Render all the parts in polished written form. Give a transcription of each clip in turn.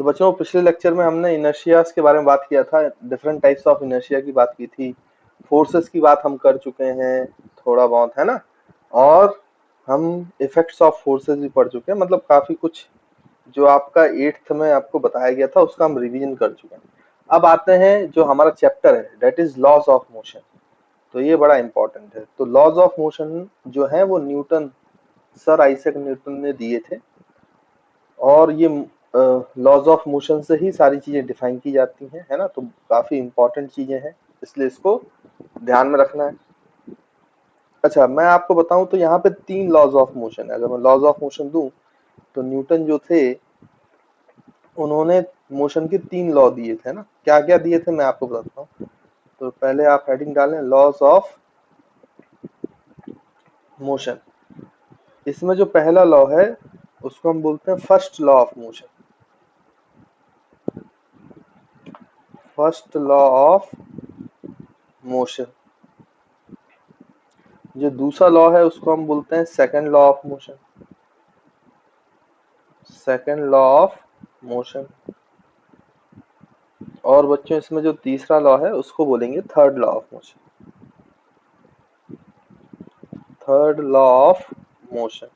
तो बच्चों पिछले लेक्चर में हमने इनर्शियाज के बारे में बात किया था, डिफरेंट टाइप्स ऑफ इनर्शिया की बात की थी, फोर्सेस की बात हम कर चुके हैं थोड़ा बहुत, है ना। और हम इफेक्ट्स ऑफ फोर्सेस भी पढ़ चुके हैं, मतलब काफी कुछ जो आपका 8th में आपको बताया गया था उसका हम रिवीजन कर चुके हैं। अब आते हैं जो हमारा चैप्टर है, that is laws of motion. तो ये बड़ा इंपॉर्टेंट है। तो लॉज ऑफ मोशन जो है वो न्यूटन, सर आइजैक न्यूटन ने दिए थे, और ये लॉज ऑफ मोशन से ही सारी चीजें डिफाइन की जाती हैं, है ना। तो काफी इंपॉर्टेंट चीजें हैं, इसलिए इसको ध्यान में रखना है। अच्छा, मैं आपको बताऊं तो यहाँ पे 3 लॉज ऑफ मोशन है। अगर मैं लॉज ऑफ मोशन दूं तो न्यूटन जो थे उन्होंने मोशन के 3 लॉ दिए थे ना। क्या क्या दिए थे मैं आपको बताता हूँ। तो पहले आप हेडिंग डालें लॉज ऑफ मोशन। इसमें जो पहला लॉ है उसको हम बोलते हैं first law of motion. First law of motion. जो दूसरा लॉ है उसको हम बोलते हैं second law of motion. Second law of motion. और बच्चों इसमें जो तीसरा लॉ है उसको बोलेंगे third law of motion. Third law of motion.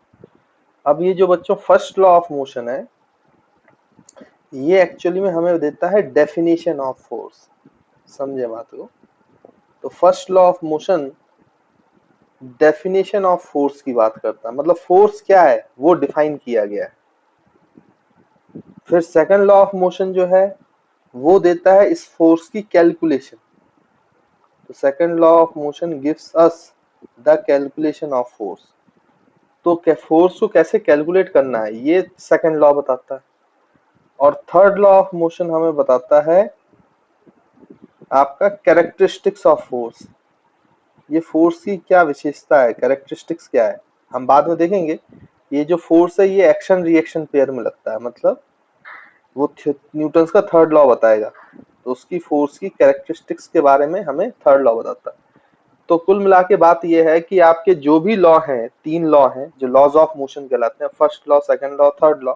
अब ये जो बच्चों फर्स्ट लॉ ऑफ मोशन है, ये एक्चुअली में हमें देता है डेफिनेशन ऑफ फोर्स। समझे बात को। तो first law of motion definition of force की बात करता है, मतलब फोर्स क्या है वो डिफाइन किया गया है। फिर सेकंड लॉ ऑफ मोशन जो है वो देता है इस फोर्स की कैलकुलेशन। तो second law of motion gives us the calculation of force. तो फोर्स को कैसे कैलकुलेट करना है ये सेकंड लॉ बताता है। और थर्ड लॉ ऑफ मोशन हमें बताता है आपका कैरेक्टरिस्टिक्स ऑफ फोर्स। ये फोर्स की क्या विशेषता है, कैरेक्टरिस्टिक्स क्या है, हम बाद में देखेंगे। ये जो फोर्स है ये एक्शन रिएक्शन पेयर में लगता है, मतलब वो न्यूटन का थर्ड लॉ बताएगा। तो उसकी फोर्स की कैरेक्टरिस्टिक्स के बारे में हमें थर्ड लॉ बताता है। तो कुल मिला के बात यह है कि आपके जो भी लॉ हैं, 3 लॉ हैं जो लॉज ऑफ मोशन कहलाते हैं, first law, second law, third law,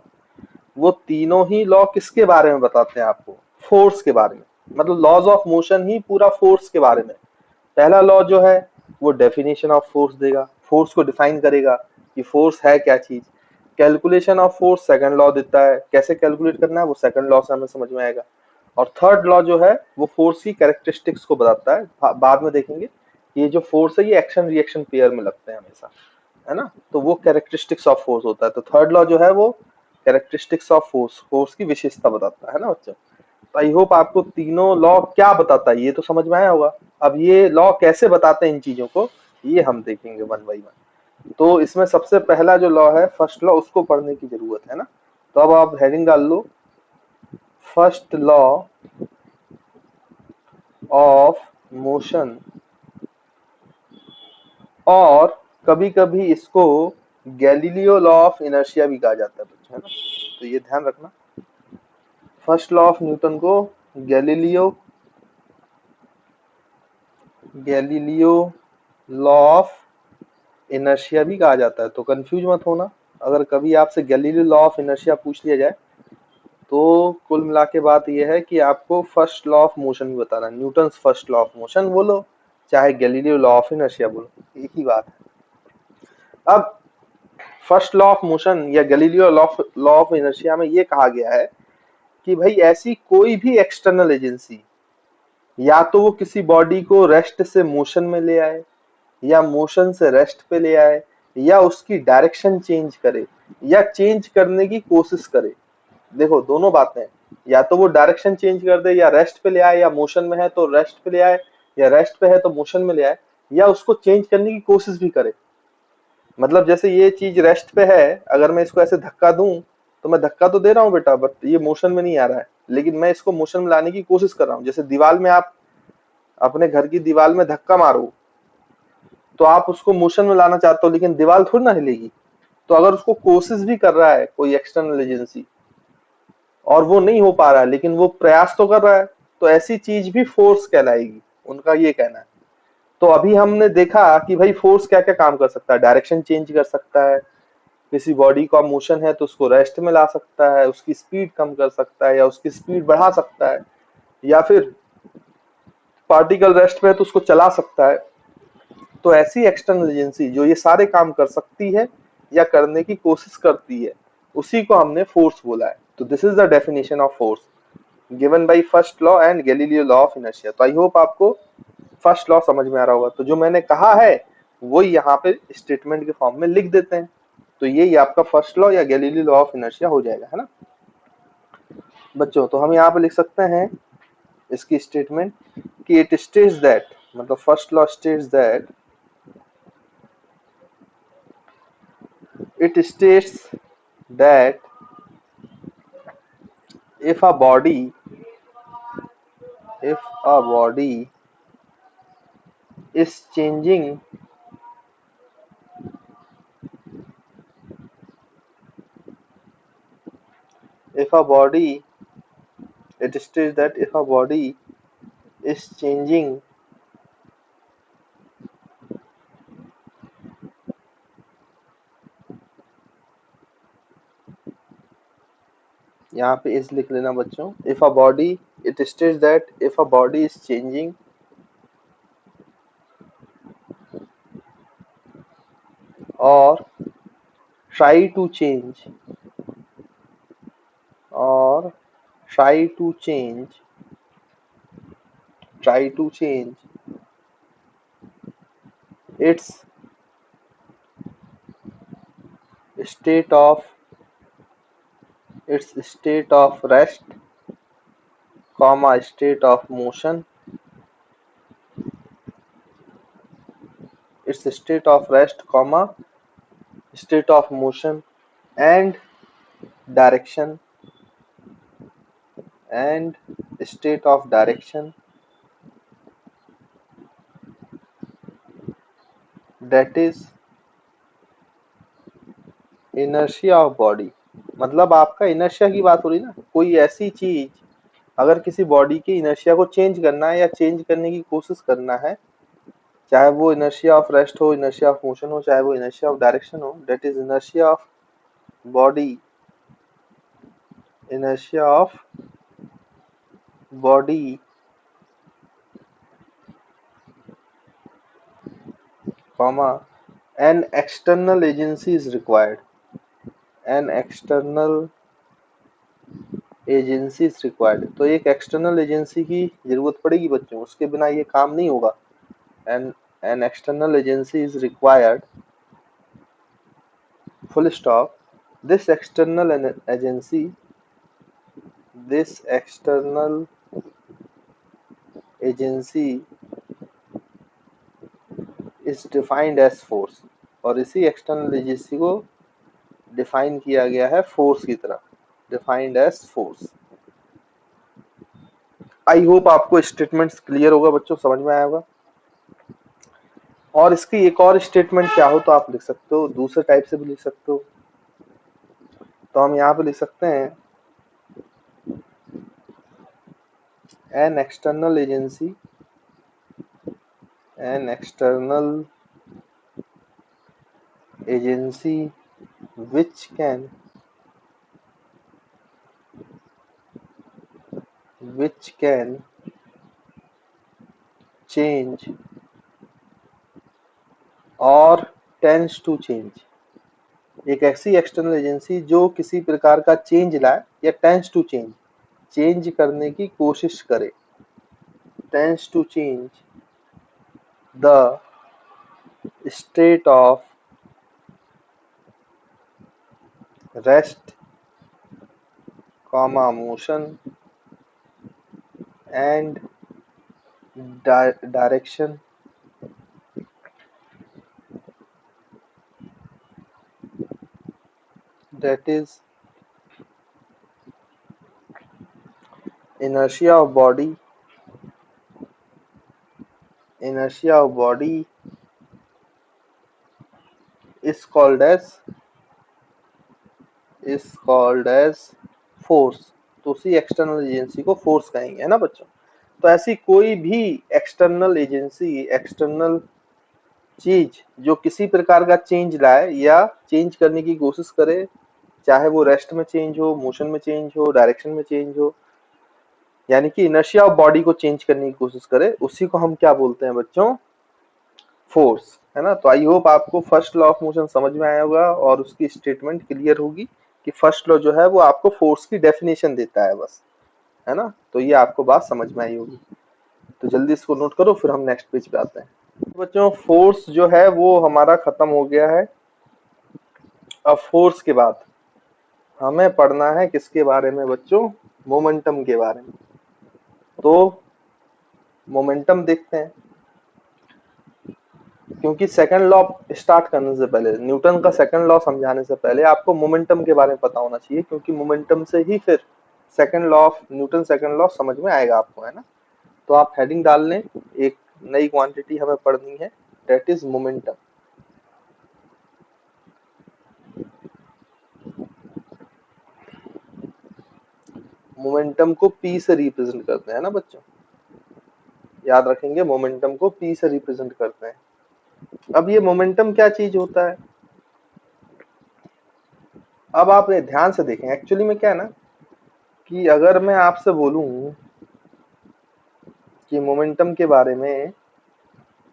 वो तीनों ही लॉ किसके बारे में बताते हैं आपको, फोर्स के बारे में। मतलब लॉज ऑफ मोशन ही पूरा फोर्स के बारे में। पहला लॉ जो है वो डेफिनेशन ऑफ फोर्स देगा, फोर्स को डिफाइन करेगा कि फोर्स है क्या चीज। Calculation of force second law देता है, कैसे कैलकुलेट करना है वो सेकंड लॉ से हमें समझ में आएगा। और थर्ड लॉ जो है वो फोर्स की कैरेक्टरिस्टिक्स को बताता है, बाद में देखेंगे। ये जो फोर्स है ये एक्शन रिएक्शन पेयर में लगते हैं हमेशा, है ना। तो वो कैरेक्टरिस्टिक्स ऑफ फोर्स होता है। तो थर्ड लॉ जो है वो कैरेक्टरिस्टिक्स ऑफ फोर्स, फोर्स की विशेषता बताता है ना बच्चों। तो आई होप आपको तीनों लॉ क्या बताता है ये तो समझ में आया होगा। अब ये लॉ कैसे बताते हैं इन चीजों को, ये हम देखेंगे वन बाई वन। तो इसमें सबसे पहला जो लॉ है फर्स्ट लॉ, उसको पढ़ने की जरूरत है ना। तो अब आप हेडिंग डाल लो फर्स्ट लॉ ऑफ मोशन। और कभी कभी इसको गैलीलियो लॉ ऑफ इनर्शिया भी कहा जाता है बच्चों, है ना। तो ये ध्यान रखना, फर्स्ट लॉ ऑफ न्यूटन को Galileo Galileo law of inertia भी कहा जाता है। तो कंफ्यूज मत होना, अगर कभी आपसे गैलीलियो लॉ ऑफ इनर्शिया पूछ लिया जाए तो कुल मिला के बात यह है कि आपको फर्स्ट लॉ ऑफ मोशन भी बताना है। Newton first law of motion बोलो चाहे गैलीलियो लॉ ऑफ इनर्शिया बोलो, एक ही बात है। अब फर्स्ट लॉ ऑफ मोशन या गैलीलियो लॉ ऑफ इनर्शिया में ये कहा गया है कि भाई ऐसी कोई भी एक्सटर्नल एजेंसी या तो वो किसी बॉडी को रेस्ट से मोशन में ले आए, या मोशन से रेस्ट पे ले आए, या उसकी डायरेक्शन चेंज करे, या चेंज करने की कोशिश करे। देखो दोनों बातें हैं, या तो वो डायरेक्शन चेंज कर दे, या रेस्ट पे ले आए, या मोशन में है तो रेस्ट पे ले आए, या रेस्ट पे है तो मोशन में ले आए, या उसको चेंज करने की कोशिश भी करे। मतलब जैसे ये चीज रेस्ट पे है, अगर मैं इसको ऐसे धक्का दूं तो मैं धक्का तो दे रहा हूँ बेटा, बट ये मोशन में नहीं आ रहा है, लेकिन मैं इसको मोशन में लाने की कोशिश कर रहा हूँ। जैसे दीवार में आप अपने घर की दीवार में धक्का मारो तो आप उसको मोशन में लाना चाहते हो, लेकिन दीवार थोड़ी ना हिलेगी। तो अगर उसको कोशिश भी कर रहा है कोई एक्सटर्नल एजेंसी और वो नहीं हो पा रहा है, लेकिन वो प्रयास तो कर रहा है, तो ऐसी चीज भी फोर्स कहलाएगी, उनका ये कहना है। तो अभी हमने देखा कि भाई फोर्स क्या क्या काम कर सकता है, डायरेक्शन चेंज कर सकता है, किसी बॉडी का मोशन है तो उसको रेस्ट में ला सकता है, उसकी स्पीड कम कर सकता है या उसकी स्पीड बढ़ा सकता है, या फिर पार्टिकल रेस्ट पे है तो उसको चला सकता है। तो ऐसी एक्सटर्नल एजेंसी जो ये सारे काम कर सकती है या करने की कोशिश करती है, उसी को हमने फोर्स बोला है। तो this is the definition of force given by first law and Galileo law of inertia. तो आई होप आपको फर्स्ट लॉ समझ में आ रहा होगा। तो जो मैंने कहा है वो यहाँ पे स्टेटमेंट के फॉर्म में लिख देते हैं। तो ये आपका फर्स्ट लॉ या गैलीलियो लॉ ऑफ इनर्शिया हो जाएगा, है ना बच्चों। तो हम यहाँ पे लिख सकते हैं इसकी स्टेटमेंट कि इट स्टेट्स दैट, मतलब first law states that, it states that if a body is changing if a body it states that if a body is changing यहाँ पे इस लिख लेना बच्चों, if a body it states that if a body is changing or try to change or try to change its state of rest, state of motion, its state of rest, state of motion and direction state of direction, that is inertia of body। मतलब आपका inertia की बात हो रही ना, कोई ऐसी चीज अगर किसी बॉडी की इनर्शिया को चेंज करना है या चेंज करने की कोशिश करना है, चाहे वो इनर्शिया ऑफ रेस्ट हो, इनर्शिया ऑफ मोशन हो, चाहे वो इनर्शिया ऑफ डायरेक्शन हो, that is inertia of body, inertia of body comma an external agency is required, an external agency is required। तो एक एक्सटर्नल एजेंसी की जरूरत पड़ेगी बच्चों, उसके बिना ये काम नहीं होगा। an external agency is required, full stop। this external agency is defined as force। और इसी एक्सटर्नल एजेंसी को डिफाइन किया गया है फोर्स की तरह, defined as force. I hope आपको स्टेटमेंट्स क्लियर होगा बच्चों, समझ में आया होगा। और इसकी एक और स्टेटमेंट क्या हो तो आप लिख सकते हो, दूसरे टाइप से भी लिख सकते हो। तो हम यहाँ पे लिख सकते हैं an external agency which can change or tends to change। एक ऐसी एक्सटर्नल एजेंसी जो किसी प्रकार का चेंज लाए या टेंस टू चेंज, चेंज करने की कोशिश करे, tends to change the state of rest, motion and direction, that is inertia of body is called as force। तो उसी एक्सटर्नल एजेंसी को फोर्स कहेंगे, है ना बच्चों। तो ऐसी कोई भी एक्सटर्नल एजेंसी, एक्सटर्नल चीज जो किसी प्रकार का चेंज लाए या चेंज करने की कोशिश करे, चाहे वो रेस्ट में चेंज हो, मोशन में चेंज हो, डायरेक्शन में चेंज हो, यानी कि इनर्शिया ऑफ बॉडी को चेंज करने की कोशिश करे, उसी को हम क्या बोलते हैं बच्चों? फोर्स, है ना। तो आई होप आपको फर्स्ट लॉ ऑफ मोशन समझ में आया होगा और उसकी स्टेटमेंट क्लियर होगी कि फर्स्ट लॉ जो है वो आपको फोर्स की डेफिनेशन देता है बस, है ना। तो ये आपको बात समझ में आई होगी। तो जल्दी इसको नोट करो, फिर हम नेक्स्ट पेज पे आते हैं। बच्चों फोर्स जो है वो हमारा खत्म हो गया है। अब फोर्स के बाद हमें पढ़ना है किसके बारे में बच्चों? मोमेंटम के बारे में। तो मोमेंटम देखते हैं, क्योंकि सेकंड लॉ स्टार्ट करने से पहले, न्यूटन का सेकंड लॉ समझाने से पहले आपको मोमेंटम के बारे में पता होना चाहिए, क्योंकि मोमेंटम से ही फिर second law of Newton second law समझ में आएगा आपको, है ना। तो आप हेडिंग डाल लें, एक नई क्वांटिटी हमें पढ़नी है, दैट इज मोमेंटम। मोमेंटम को पी से रिप्रेजेंट करते हैं ना बच्चों, याद रखेंगे, मोमेंटम को पी से रिप्रेजेंट करते हैं। अब ये मोमेंटम क्या चीज होता है? अब आप ध्यान से देखें, एक्चुअली में क्या है ना कि अगर मैं आपसे बोलूं कि मोमेंटम के बारे में,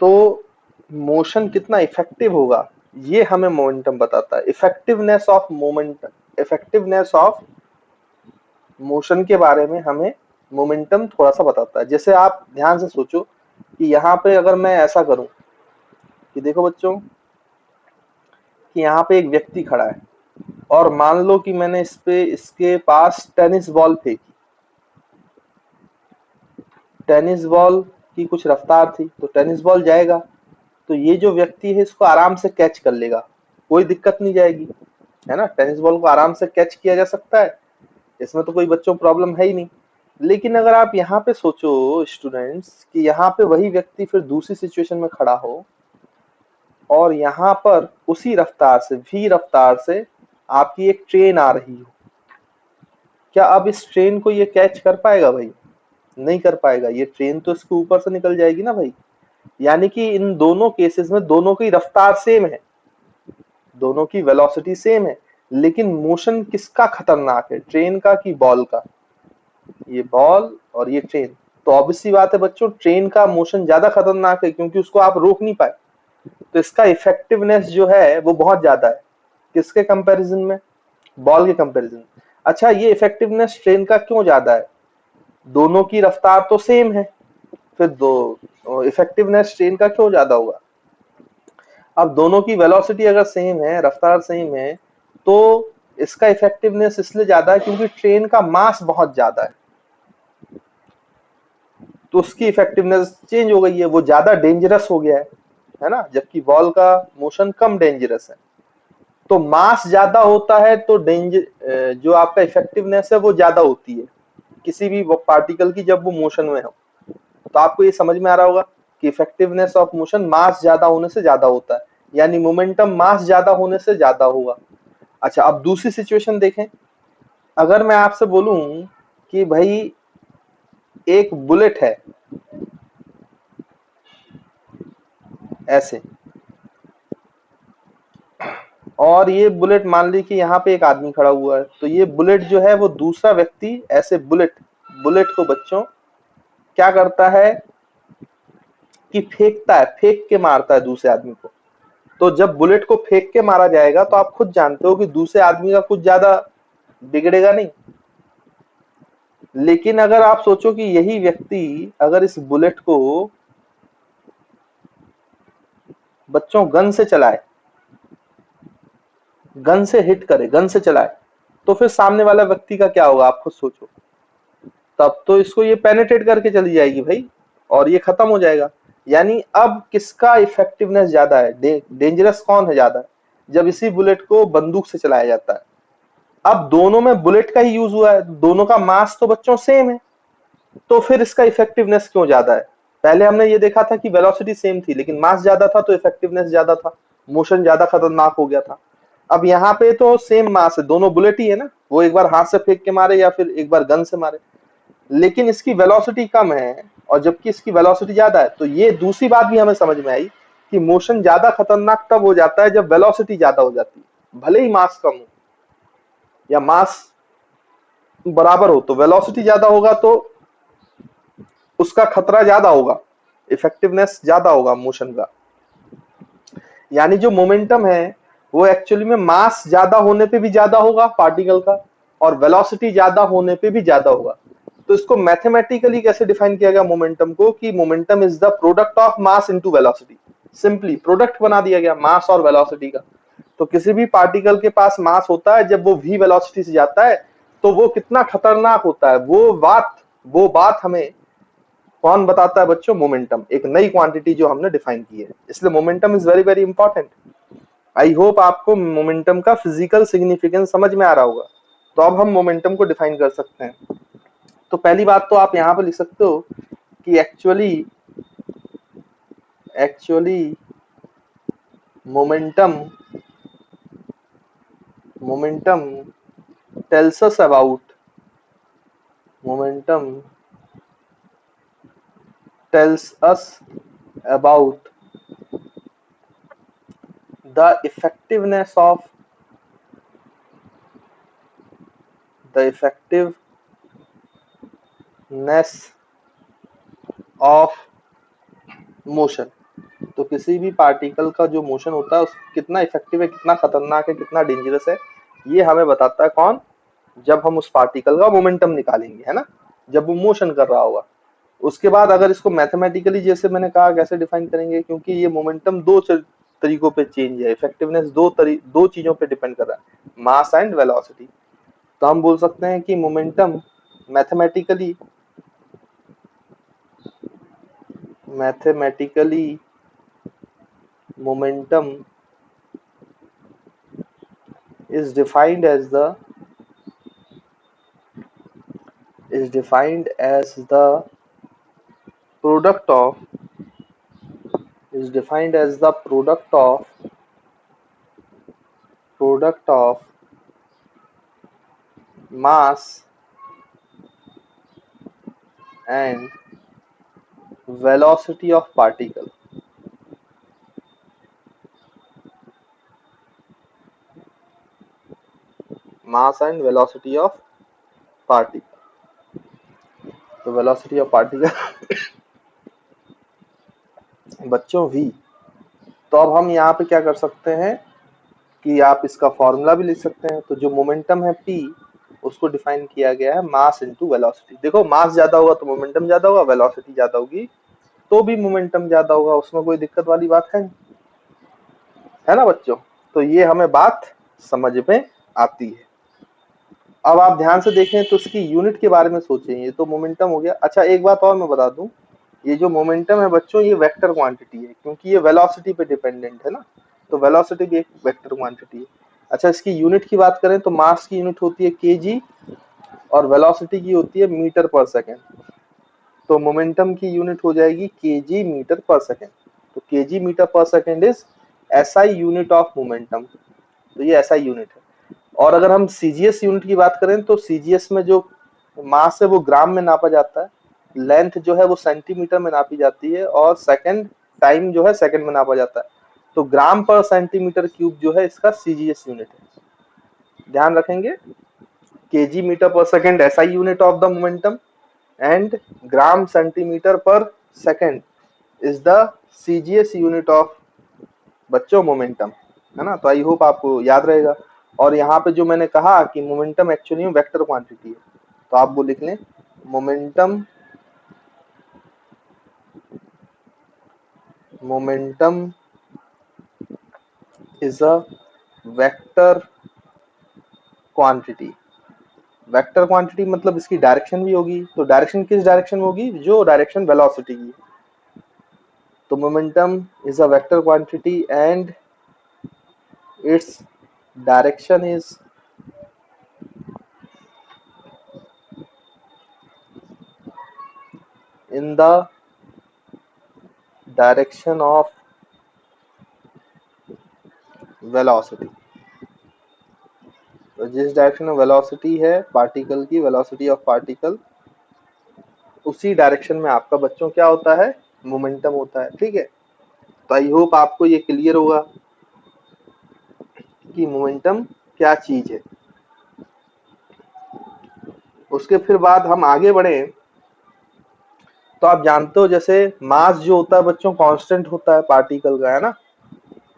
तो मोशन कितना इफेक्टिव होगा ये हमें मोमेंटम बताता है। Effectiveness of momentum, effectiveness of motion के बारे में हमें मोमेंटम थोड़ा सा बताता है। जैसे आप ध्यान से सोचो कि यहाँ पे अगर मैं ऐसा करूं कि देखो बच्चों कि यहाँ पे एक व्यक्ति खड़ा है और मान लो कि मैंने इसके पास टेनिस बॉल फेंकी, टेनिस बॉल की कुछ रफ्तार थी, तो टेनिस बॉल जाएगा, तो ये जो व्यक्ति है इसको आराम से कैच कर लेगा, कोई दिक्कत नहीं जाएगी, है ना। टेनिस बॉल को आराम से कैच किया जा सकता है, इसमें तो कोई बच्चों प्रॉब्लम है ही नहीं। लेकिन अगर आप यहाँ पे सोचो स्टूडेंट्स कि यहाँ पे वही व्यक्ति फिर दूसरी सिचुएशन में खड़ा हो और यहाँ पर उसी रफ्तार से, v रफ्तार से आपकी एक ट्रेन आ रही हो, क्या अब इस ट्रेन को ये कैच कर पाएगा भाई? नहीं कर पाएगा, ये ट्रेन तो इसके ऊपर से निकल जाएगी ना भाई। यानी कि इन दोनों केसेस में दोनों की रफ्तार सेम है, दोनों की वेलोसिटी सेम है, लेकिन मोशन किसका खतरनाक है, ट्रेन का कि बॉल का? ये बॉल और ये ट्रेन, तो ऑब्वियस सी बात है बच्चों ट्रेन का मोशन ज्यादा खतरनाक है, क्योंकि उसको आप रोक नहीं पाए। तो इसका इफेक्टिवनेस जो है वो बहुत ज्यादा है, किसके कंपैरिजन में? बॉल के कंपैरिजन। अच्छा, ये इफेक्टिवनेस ट्रेन का क्यों ज्यादा है? दोनों की रफ्तार तो सेम है, फिर दो इफेक्टिवनेस ट्रेन का क्यों ज्यादा होगा? अब दोनों की वेलोसिटी अगर सेम है, रफ्तार सेम है, तो इसका इफेक्टिवनेस इसलिए ज्यादा है क्योंकि ट्रेन का मास बहुत ज्यादा है, तो उसकी इफेक्टिवनेस चेंज हो गई है, वो ज्यादा डेंजरस हो गया है ना, जबकि बॉल का मोशन कम डेंजरस है। तो मास ज्यादा होता है तो जो आपका इफेक्टिवनेस है वो ज्यादा होती है किसी भी पार्टिकल की जब वो मोशन में हो। तो आपको ये समझ में आ रहा होगा कि इफेक्टिवनेस ऑफ मोशन मास ज्यादा होने से ज्यादा होता है, यानी मोमेंटम मास ज्यादा होने से ज्यादा होगा। अच्छा, अब दूसरी सिचुएशन देखें, अगर मैं आपसे बोलूं कि भाई एक बुलेट है ऐसे, और ये बुलेट मान ली कि यहाँ पे एक आदमी खड़ा हुआ है, तो ये बुलेट जो है वो दूसरा व्यक्ति ऐसे बुलेट को बच्चों क्या करता है कि फेंकता है, फेंक के मारता है दूसरे आदमी को। तो जब बुलेट को फेंक के मारा जाएगा तो आप खुद जानते हो कि दूसरे आदमी का कुछ ज्यादा बिगड़ेगा नहीं। लेकिन अगर आप सोचो कि यही व्यक्ति अगर इस बुलेट को बच्चों गन से चलाए, गन से हिट करे, गन से चलाए, तो फिर सामने वाला व्यक्ति का क्या होगा आप खुद सोचो। तब तो इसको ये पेनिट्रेट करके चली जाएगी भाई और ये खत्म हो जाएगा। यानी अब किसका इफेक्टिवनेस ज्यादा है, डेंजरस कौन है ज्यादा? जब इसी बुलेट को बंदूक से चलाया जाता है। अब दोनों में बुलेट का ही यूज हुआ है, दोनों का मास तो बच्चों सेम है, तो फिर इसका इफेक्टिवनेस क्यों ज्यादा है? पहले हमने ये देखा था कि वेलोसिटी सेम थी लेकिन मास ज्यादा था तो इफेक्टिवनेस ज्यादा था, मोशन ज्यादा खतरनाक हो गया था। अब यहाँ पे तो सेम मास है, दोनों बुलेट ही है ना, वो एक बार हाथ से फेंक के मारे या फिर एक बार गन से मारे, लेकिन इसकी वेलोसिटी कम है और जबकि इसकी वेलोसिटी ज्यादा है। तो ये दूसरी बात भी हमें समझ में आई कि मोशन ज्यादा खतरनाक तब हो जाता है जब वेलोसिटी ज्यादा हो जाती है। भले ही मास कम हो या मास बराबर हो, तो वेलोसिटी ज्यादा होगा तो उसका खतरा ज्यादा होगा, इफेक्टिवनेस ज्यादा होगा मोशन का। यानी जो मोमेंटम है वो एक्चुअली में मास ज्यादा होने पे भी ज्यादा होगा पार्टिकल का, और वेलोसिटी ज्यादा होने पे भी ज्यादा होगा। तो इसको मैथमेटिकली कैसे डिफाइन किया गया मोमेंटम को, कि momentum is the product of mass into velocity. Simply product बना दिया गया मास और वेलोसिटी का। तो किसी भी पार्टिकल के पास मास होता है, जब वो v वेलोसिटी से जाता है तो वो कितना खतरनाक होता है, वो बात हमें कौन बताता है बच्चों? मोमेंटम, एक नई क्वांटिटी जो हमने डिफाइन की है। इसलिए momentum is very very important. I hope आपको मोमेंटम का फिजिकल सिग्निफिकेंस समझ में आ रहा होगा। तो अब हम मोमेंटम को डिफाइन कर सकते हैं। तो पहली बात तो आप यहाँ पे लिख सकते हो कि actually momentum tells us about momentum tells us about the effectiveness of motion. तो किसी भी पार्टिकल का जो मोशन होता है उस कितना इफेक्टिव है, कितना खतरनाक है, कितना डेंजरस है, ये हमें बताता है कौन? जब हम उस पार्टिकल का मोमेंटम निकालेंगे, है ना, जब वो मोशन कर रहा होगा। उसके बाद अगर इसको मैथमेटिकली, जैसे मैंने कहा, कैसे डिफाइन करेंगे, क्योंकि ये मोमेंटम दो तरीकों पे चेंज है, इफेक्टिवनेस दो चीजों पे डिपेंड कर रहा है, मास एंड वेलोसिटी। तो हम बोल सकते हैं कि mathematically momentum is defined as the product of mass and velocity of particle। mass and velocity of particle। तो velocity of particle बच्चों v। तो अब हम यहाँ पे क्या कर सकते हैं कि आप इसका फॉर्मूला भी लिख सकते हैं। तो जो मोमेंटम है p, उसको डिफाइन किया गया है मास इनटू वेलोसिटी। देखो, मास ज्यादा होगा तो मोमेंटम ज्यादा होगा, वेलोसिटी ज्यादा होगी तो भी मोमेंटम ज्यादा होगा, उसमें कोई दिक्कत वाली बात है ना बच्चों? तो ये हमें बात समझ में आती है। अब आप ध्यान से देखें तो इसकी यूनिट के बारे में सोचें। ये तो मोमेंटम हो गया। अच्छा, एक बात और मैं बता दूं, ये जो मोमेंटम है बच्चों, ये वेक्टर क्वांटिटी है, क्योंकि ये वेलोसिटी पे डिपेंडेंट है ना। तो वेलोसिटी भी एक वेक्टर क्वांटिटी है। अच्छा, इसकी यूनिट की बात करें तो मास की यूनिट होती है केजी और वेलोसिटी की होती है मीटर पर सेकेंड। तो मोमेंटम की यूनिट हो जाएगी केजी मीटर पर सेकेंड। तो केजी मीटर पर second is SI unit of momentum. तो ये एसआई यूनिट है। और अगर हम सीजीएस यूनिट की बात करें तो सीजीएस में जो मास है वो ग्राम में नापा जाता है, लेंथ जो है वो सेंटीमीटर में नापी जाती है, और सेकंड टाइम जो है सेकंड में नापा जाता है। तो ग्राम पर सेंटीमीटर क्यूब जो है इसका सीजीएस यूनिट है। ध्यान रखेंगे, KG metre per second SI unit of the momentum and gram centimetre per second is the CGS unit of बच्चों मोमेंटम, है ना। तो आई होप आपको याद रहेगा। और यहाँ पे जो मैंने कहा कि मोमेंटम एक्चुअली में वेक्टर क्वांटिटी है, तो आप वो लिख लें, momentum is a vector quantity. Vector quantity मतलब इसकी डायरेक्शन भी होगी। तो डायरेक्शन किस डायरेक्शन में होगी? जो डायरेक्शन वेलोसिटी की। तो momentum is a vector quantity and its direction is in the direction of velocity। तो जिस डायरेक्शन में वेलोसिटी है पार्टिकल की, वेलोसिटी ऑफ पार्टिकल, उसी डायरेक्शन में आपका बच्चों क्या होता है? मोमेंटम होता है। ठीक है। तो आई होप आपको ये क्लियर होगा कि मोमेंटम क्या चीज है। उसके फिर बाद हम आगे बढ़े तो आप जानते हो जैसे मास जो होता है बच्चों कांस्टेंट होता है पार्टिकल का, है ना।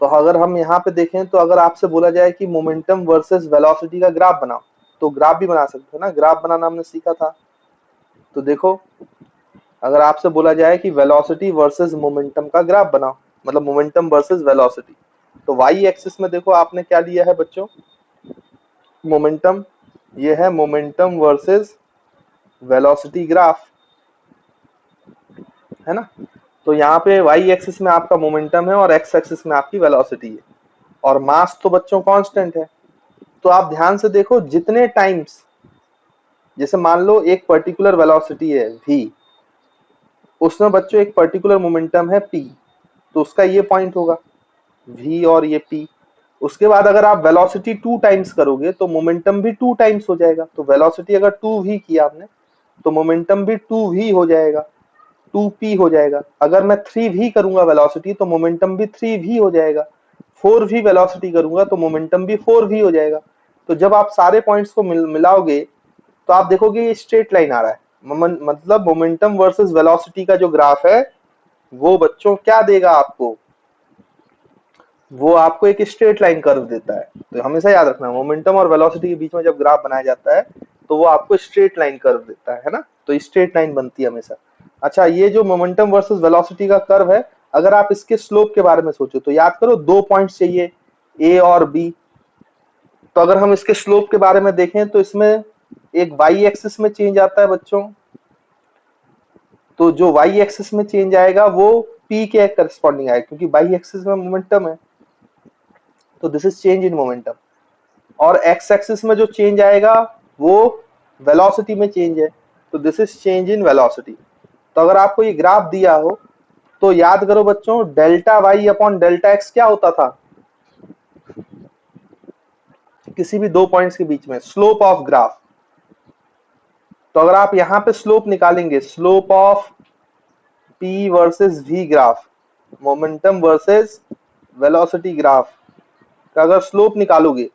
तो अगर हम यहाँ पे देखें तो अगर आपसे बोला जाए कि मोमेंटम वर्सेस वेलोसिटी का ग्राफ बनाओ, तो ग्राफ भी बना सकते हैं ना, ग्राफ बनाना हमने सीखा था। तो देखो अगर आपसे बोला जाए कि वेलोसिटी वर्सेस मोमेंटम का ग्राफ बनाओ, मतलब मोमेंटम वर्सेस वेलोसिटी, तो वाई एक्सिस में देखो आपने क्या लिया है बच्चों, मोमेंटम। ये है मोमेंटम वर्सेस वेलोसिटी ग्राफ, है ना। तो यहाँ पे वाई एक्सिस में आपका मोमेंटम है और एक्स एक्सिस में आपकी वेलोसिटी है, और मास तो बच्चों कांस्टेंट है। तो आप ध्यान से देखो जितने टाइम्स, जैसे मान लो एक पर्टिकुलर वेलोसिटी है v, उसमें बच्चों एक पर्टिकुलर मोमेंटम है p, तो उसका ये पॉइंट होगा v और ये p। उसके बाद अगर आप वेलोसिटी 2 टाइम्स करोगे तो मोमेंटम भी 2 टाइम्स हो जाएगा। तो वेलोसिटी अगर 2v किया आपने तो मोमेंटम भी 2v हो जाएगा, 2p हो जाएगा। अगर मैं 3v करूंगा वेलोसिटी तो मोमेंटम भी 3v हो जाएगा। 4v वेलोसिटी करूंगा तो मोमेंटम भी 4v हो जाएगा। तो जब आप सारे पॉइंट्स को मिलाओगे तो आप देखोगे ये स्ट्रेट लाइन आ रहा है। मतलब मोमेंटम वर्सेस वेलोसिटी का जो ग्राफ है वो बच्चों क्या देगा आपको, वो आपको एक स्ट्रेट लाइन कर्व देता है। तो हमेशा याद रखना मोमेंटम और वेलोसिटी के बीच में जब ग्राफ बनाया जाता है तो वो आपको स्ट्रेट लाइन कर्व देता है ना। तो स्ट्रेट लाइन बनती है हमेशा। अच्छा, ये जो मोमेंटम वर्सेस वेलोसिटी का कर्व है, अगर आप इसके स्लोप के बारे में सोचो तो याद करो 2 पॉइंट्स चाहिए, ए और बी। तो अगर हम इसके स्लोप के बारे में देखें तो इसमें एक वाई एक्सिस में चेंज आता है बच्चों। तो जो वाई एक्सिस में चेंज आएगा वो पी के करस्पॉन्डिंग आएगा, क्योंकि वाई एक्सिस में मोमेंटम है, तो this is change in momentum. और एक्स एक्सिस में जो चेंज आएगा वो वेलोसिटी में चेंज है, तो this is change in velocity. तो अगर आपको ये ग्राफ दिया हो तो याद करो बच्चों delta Y upon delta X क्या होता था, किसी भी 2 पॉइंट्स के बीच में स्लोप ऑफ ग्राफ। तो अगर आप यहां पे स्लोप निकालेंगे, slope of P versus V graph, momentum versus velocity graph का अगर स्लोप निकालोगे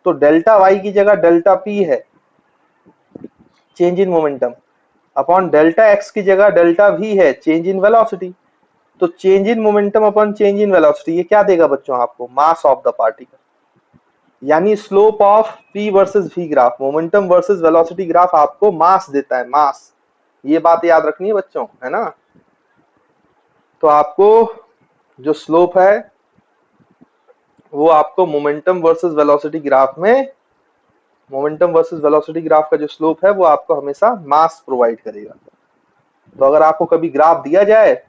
तो डेल्टा वाई की जगह डेल्टा पी है, change in momentum, upon delta X की जगह डेल्टा वी है, चेंज इन वेलोसिटी। तो change in momentum upon change in velocity ये क्या देगा बच्चों आपको, मास ऑफ द पार्टिकल। यानी slope of P versus V graph, momentum versus velocity graph आपको मास देता है, मास। ये बात याद रखनी है बच्चों, है ना। तो आपको जो स्लोप है वो आपको मोमेंटम वर्सेस वेलोसिटी ग्राफ में, मोमेंटम वर्सेस वेलोसिटी ग्राफ का जो स्लोप है वो आपको हमेशा मास प्रोवाइड करेगा। तो अगर आपको कभी ग्राफ दिया जाए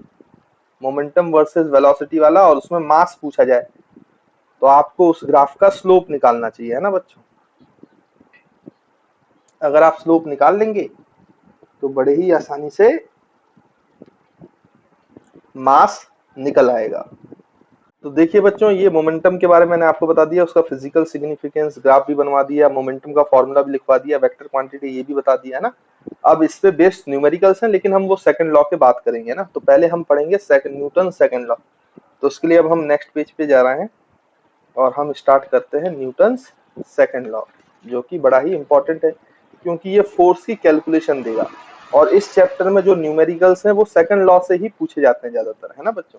मोमेंटम वर्सेस वेलोसिटी वाला और उसमें मास पूछा जाए तो आपको उस ग्राफ का स्लोप निकालना चाहिए, है ना बच्चों। अगर आप स्लोप निकाल लेंगे तो बड़े ही आसानी से मास निकल आएगा। तो देखिए बच्चों ये मोमेंटम के बारे में मैंने आपको बता दिया, उसका फिजिकल सिग्निफिकेंस ग्राफ भी बनवा दिया, मोमेंटम का फॉर्मूला भी लिखवा दिया, वेक्टर क्वांटिटी ये भी बता दिया, है ना। अब इस पे बेस्ड न्यूमेरिकल्स हैं लेकिन हम वो सेकंड लॉ के बात करेंगे ना। तो पहले हम पढ़ेंगे न्यूटन सेकंड लॉ। तो उसके लिए अब हम नेक्स्ट पेज पे जा रहे हैं और हम स्टार्ट करते हैं न्यूटन सेकंड लॉ, जो कि बड़ा ही इंपॉर्टेंट है क्योंकि ये फोर्स की कैलकुलेशन देगा। और इस चैप्टर में जो न्यूमेरिकल्स हैं वो सेकंड लॉ से ही पूछे जाते हैं ज्यादातर, है ना बच्चों।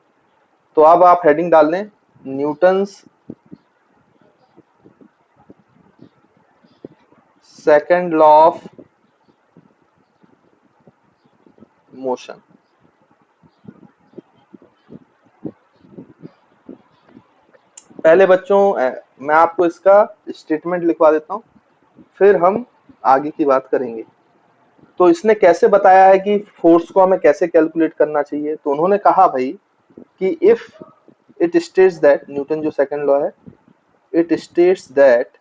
तो अब आप हेडिंग डाल लें Newton's second law of motion. पहले बच्चों मैं आपको इसका स्टेटमेंट लिखवा देता हूं, फिर हम आगे की बात करेंगे। तो इसने कैसे बताया है कि फोर्स को हमें कैसे कैलकुलेट करना चाहिए। तो उन्होंने कहा भाई कि if it states that, Newton जो सेकंड लॉ है, it states that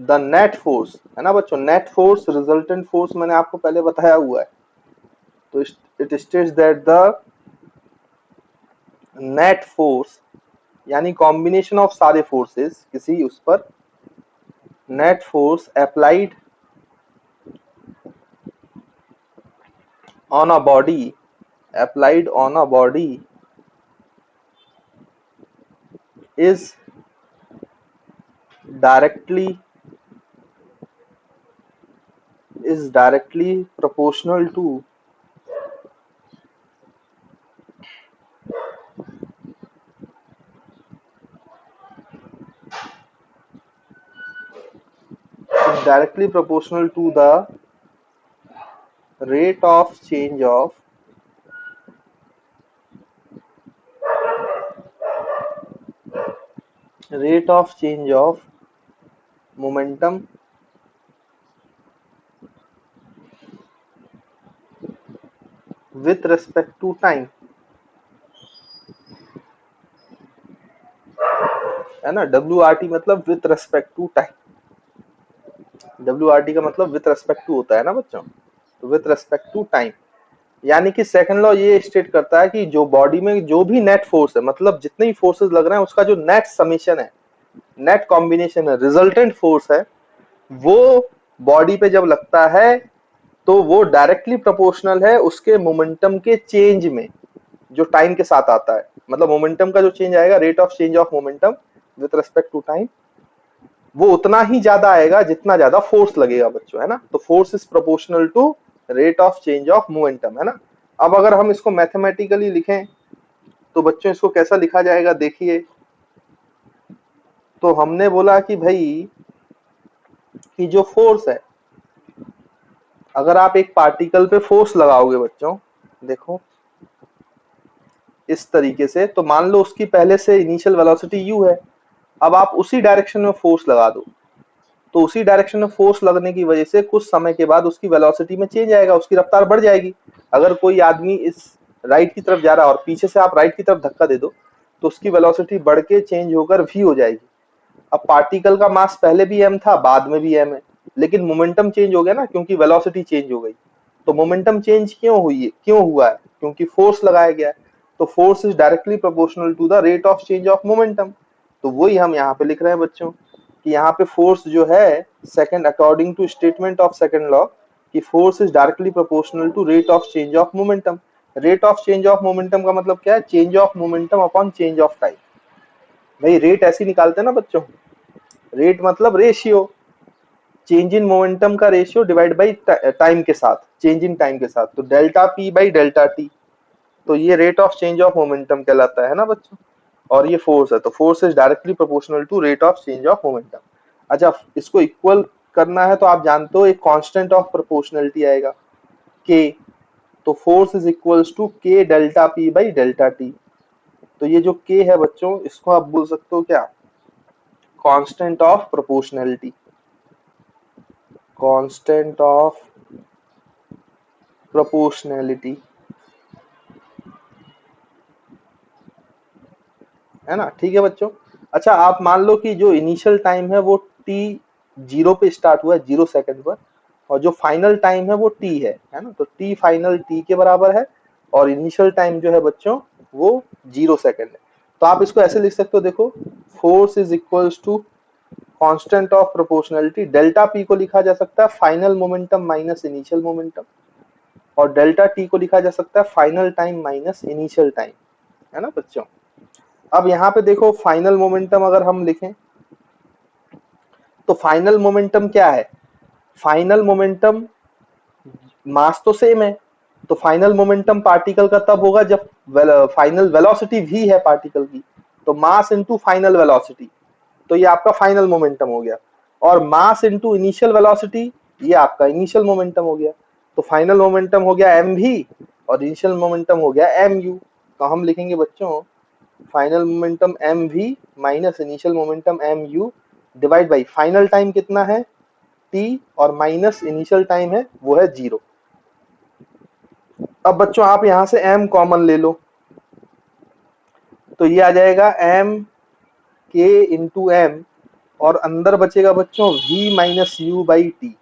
the net force, है ना बच्चों, नेट फोर्स रिजल्टेंट फोर्स मैंने आपको पहले बताया हुआ है। तो it states that the net force यानी कॉम्बिनेशन ऑफ सारे फोर्सेस किसी उस पर, net force applied on a body, applied on a body is directly proportional to the rate of change of momentum with respect to time, है ना। WRT मतलब with respect to time, WRT का मतलब with respect to होता है ना बच्चों, तो विथ रेस्पेक्ट टू टाइम। यानी कि सेकंड लॉ ये स्टेट करता है कि जो बॉडी में जो भी नेट फोर्स है, मतलब जितने ही फोर्सेस लग रहे हैं उसका जो नेट समेशन है, नेट कॉम्बिनेशन है, रिजल्टेंट फोर्स है, वो बॉडी पे जब लगता है तो वो डायरेक्टली प्रोपोर्शनल है उसके मोमेंटम के चेंज में, जो टाइम के साथ आता है। मतलब मोमेंटम का जो चेंज आएगा, rate of change of momentum with respect to time, वो उतना ही ज्यादा आएगा जितना ज्यादा फोर्स लगेगा बच्चों, है ना। तो force is proportional to rate of change of momentum, है ना। अब अगर हम इसको मैथमेटिकली लिखें तो बच्चों इसको कैसा लिखा जाएगा देखिए। तो हमने बोला कि भाई कि जो फोर्स है, अगर आप एक पार्टिकल पे फोर्स लगाओगे बच्चों, देखो इस तरीके से, तो मान लो उसकी पहले से इनिशियल वेलोसिटी u है, अब आप उसी डायरेक्शन में फोर्स लगा दो, तो उसी डायरेक्शन में फोर्स लगने की वजह से कुछ समय के बाद उसकी वेलोसिटी में चेंज आएगा, उसकी रफ्तार बढ़ जाएगी। अगर कोई आदमी इस राइट की तरफ जा रहा है और पीछे से आप राइट की तरफ धक्का दे दो, तो उसकी वेलोसिटी बढ़ के चेंज होकर v हो जाएगी। अब पार्टिकल का मास पहले भी m था, बाद में भी m है, लेकिन मोमेंटम चेंज हो गया ना, क्योंकि वेलोसिटी चेंज हो गई। तो मोमेंटम चेंज क्यों हुआ है? क्योंकि फोर्स लगाया गया है। तो force is directly proportional to the rate of change of momentum. तो वही हम यहाँ पे लिख रहे हैं बच्चों कि यहाँ पे फोर्स जो है, second according to statement of second law, कि force is directly proportional to rate of change of momentum. Rate of change of momentum का मतलब क्या है? Change of momentum upon change of time. भाई रेट ऐसे निकालते हैं ना बच्चों, रेट मतलब रेशियो, चेंज इन मोमेंटम का रेशियो डिवाइड बाई टाइम के साथ, चेंज इन टाइम के साथ, तो delta P by delta T. तो ये rate of change of momentum कहलाता है ना बच्चों। और ये फोर्स है, तो force is directly proportional to rate of change of momentum. अच्छा, इसको इक्वल करना है तो आप जानते हो एक कांस्टेंट ऑफ प्रोपोर्शनलिटी आएगा के, तो फोर्स इज इक्वल्स टू के delta P by delta T. तो ये जो के है बच्चों, इसको आप बोल सकते हो क्या? Constant of proportionality, constant of proportionality, है ना। ठीक है बच्चों। अच्छा, आप मान लो कि जो इनिशियल टाइम है वो t जीरो पे स्टार्ट हुआ है, 0 सेकंड पर, और जो फाइनल टाइम है वो t है ना। तो t फाइनल t के बराबर है और इनिशियल टाइम जो है बच्चों वो 0 सेकंड है। तो आप इसको ऐसे लिख सकते हो, देखो, force is equals to constant of proportionality, delta p को लिखा जा सकता है final momentum minus initial momentum, और डेल्टा t को लिखा जा सकता है final time minus initial time, है ना बच्चों। अब यहाँ पे देखो, फाइनल मोमेंटम अगर हम लिखें तो फाइनल मोमेंटम क्या है? फाइनल मोमेंटम, मास तो सेम है, तो फाइनल मोमेंटम पार्टिकल का तब होगा जब फाइनल वेलोसिटी v है पार्टिकल की, तो मास इनटू फाइनल वेलोसिटी, तो ये आपका फाइनल मोमेंटम हो गया। और मास इनटू इनिशियल वेलोसिटी, ये आपका इनिशियल मोमेंटम हो गया। तो फाइनल मोमेंटम हो गया mv और इनिशियल मोमेंटम हो गया mu। तो हम लिखेंगे बच्चों final momentum mv minus initial momentum mu divide by final time कितना है t और माइनस इनिशियल टाइम है वो है 0। अब बच्चों आप यहां से m कॉमन ले लो, तो ये आ जाएगा m k इंटू m, और अंदर बचेगा बच्चों v minus you by T.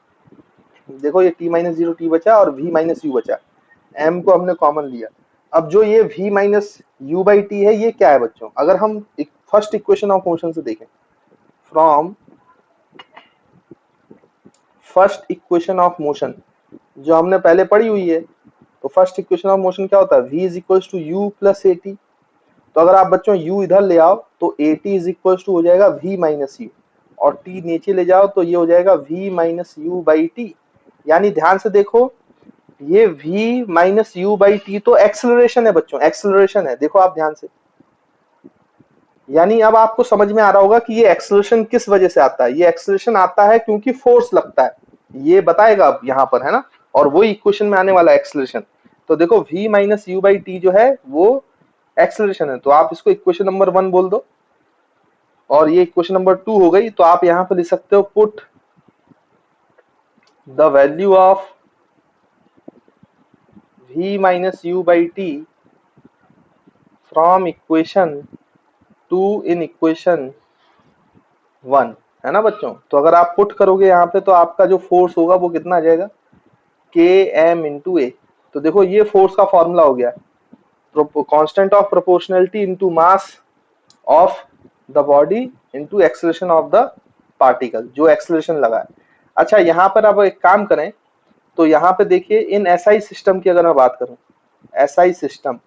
देखो ये t माइनस 0 t बचा और v माइनस यू बचा, m को हमने कॉमन लिया। अब जो ये v minus you by T है, ये क्या है बच्चों? अगर हम फर्स्ट इक्वेशन ऑफ मोशन से देखें, from first equation of motion जो हमने पहले पढ़ी हुई है, तो फर्स्ट इक्वेशन ऑफ मोशन क्या होता है, v is equal to u plus a t. तो अगर आप बच्चों u इधर ले आओ तो a t is equal to हो जाएगा v माइनस यू, और t नीचे ले जाओ तो ये हो जाएगा v minus you by T. यानी ध्यान से देखो, ये v minus you by T तो एक्सेलरेशन है बच्चों, एक्सेलरेशन है, देखो आप ध्यान से। यानी अब आपको समझ में आ रहा होगा कि ये एक्सेलरेशन किस वजह से आता है। ये एक्सेलरेशन आता है क्योंकि फोर्स लगता है, ये बताएगा अब यहाँ पर, है ना। और वो इक्वेशन में आने वाला एक्सेलरेशन। तो देखो v minus you by T जो है वो एक्सेलरेशन है, तो आप इसको इक्वेशन नंबर 1 बोल दो। और ये इक्वेशन नंबर 2 हो गई, तो आप यहाँ पर लिख सकते हो put the value of v minus you by T from equation 2 in equation 1, है ना बच्चों। तो अगर आप पुट करोगे यहाँ पे तो आपका जो फोर्स होगा वो कितना आ जाएगा, के एम इंटू ए। तो देखो ये फोर्स का फॉर्मूला हो गया, constant of proportionality into mass of the body into acceleration of the particle, जो एक्सेलरेशन लगा है। अच्छा यहाँ पर अब एक काम करें, तो यहाँ पे देखिए इन एसआई सिस्टम की अगर मैं बात करूं, एसआई सिस्टम,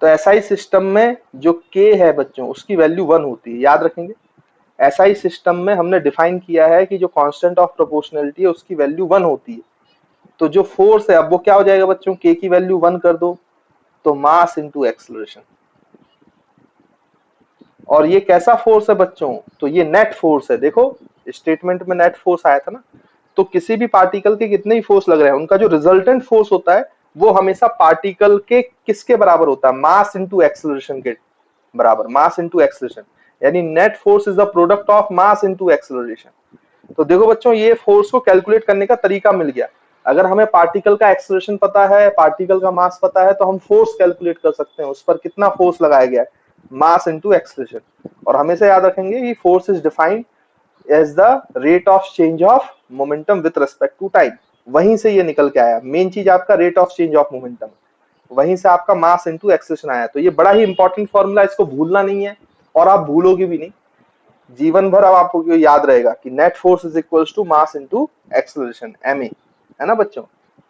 तो एसआई सिस्टम में जो k है बच्चों उसकी वैल्यू 1 होती है, याद रखेंगे। एसआई सिस्टम में हमने डिफाइन किया है कि जो कांस्टेंट ऑफ प्रोपोर्शनलिटी है उसकी वैल्यू 1 होती है। तो जो फोर्स है अब वो क्या हो जाएगा बच्चों, k की वैल्यू 1 कर दो तो मास इनटू एक्सेलरेशन। और ये कैसा फोर्स है बच्चों, तो ये नेट फोर्स है। देखो स्टेटमेंट में नेट फोर्स आया था ना, तो किसी भी पार्टिकल के कितने ही फोर्स लग रहे हैं उनका जो रिजल्टेंट फोर्स होता है वो हमेशा पार्टिकल के किसके बराबर होता है, मास इनटू एक्सेलरेशन के बराबर, मास इनटू एक्सेलरेशन। यानी net force is the product of mass into acceleration. तो देखो बच्चों ये फोर्स को कैलकुलेट करने का तरीका मिल गया। अगर हमें पार्टिकल का एक्सेलरेशन पता है, पार्टिकल का मास पता है, तो हम फोर्स कैलकुलेट कर सकते हैं, उस पर कितना फोर्स लगाया गया है, मास इनटू एक्सेलरेशन। और हमेशा याद रखेंगे कि force is defined as the rate of change of momentum with respect to time. वहीं से ये निकल के आया, मेन चीज आपका rate of change of momentum, वहीं से आपका मास इनटू एक्सेलरेशन आया। तो ये बड़ा ही इंपॉर्टेंट फॉर्मूला, इसको भूलना नहीं है और आप भूलोगे भी नहीं, जीवन भर अब आपको याद रहेगा कि net force is equal to mass into acceleration, ma, है ना बच्चों।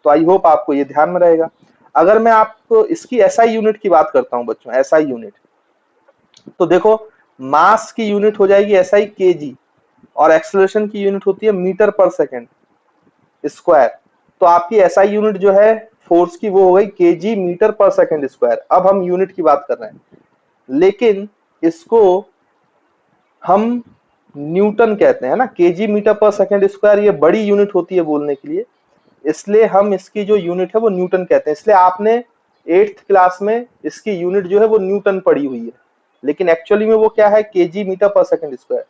तो आई होप आपको ये ध्यान में रहेगा। अगर मैं आपको इसकी एसआई यूनिट की बात करता हूं बच्चों, एसआई यूनिट, तो देखो मास की यूनिट हो जाएगी एसआई केजी, और एक्सेलरेशन की यूनिट होती है मीटर पर सेकेंड स्क्वायर। तो आपकी एसआई यूनिट जो है फोर्स की वो हो गई केजी मीटर पर सेकेंड स्क्वायर। अब हम यूनिट की बात कर रहे हैं, लेकिन इसको हम न्यूटन कहते हैं ना, केजी मीटर पर सेकेंड स्क्वायर ये बड़ी यूनिट होती है बोलने के लिए, इसलिए हम इसकी जो यूनिट है वो न्यूटन कहते हैं। इसलिए आपने 8th क्लास में इसकी यूनिट जो है वो न्यूटन पढ़ी हुई है, लेकिन एक्चुअली में वो क्या है, केजी मीटर पर सेकेंड स्क्वायर।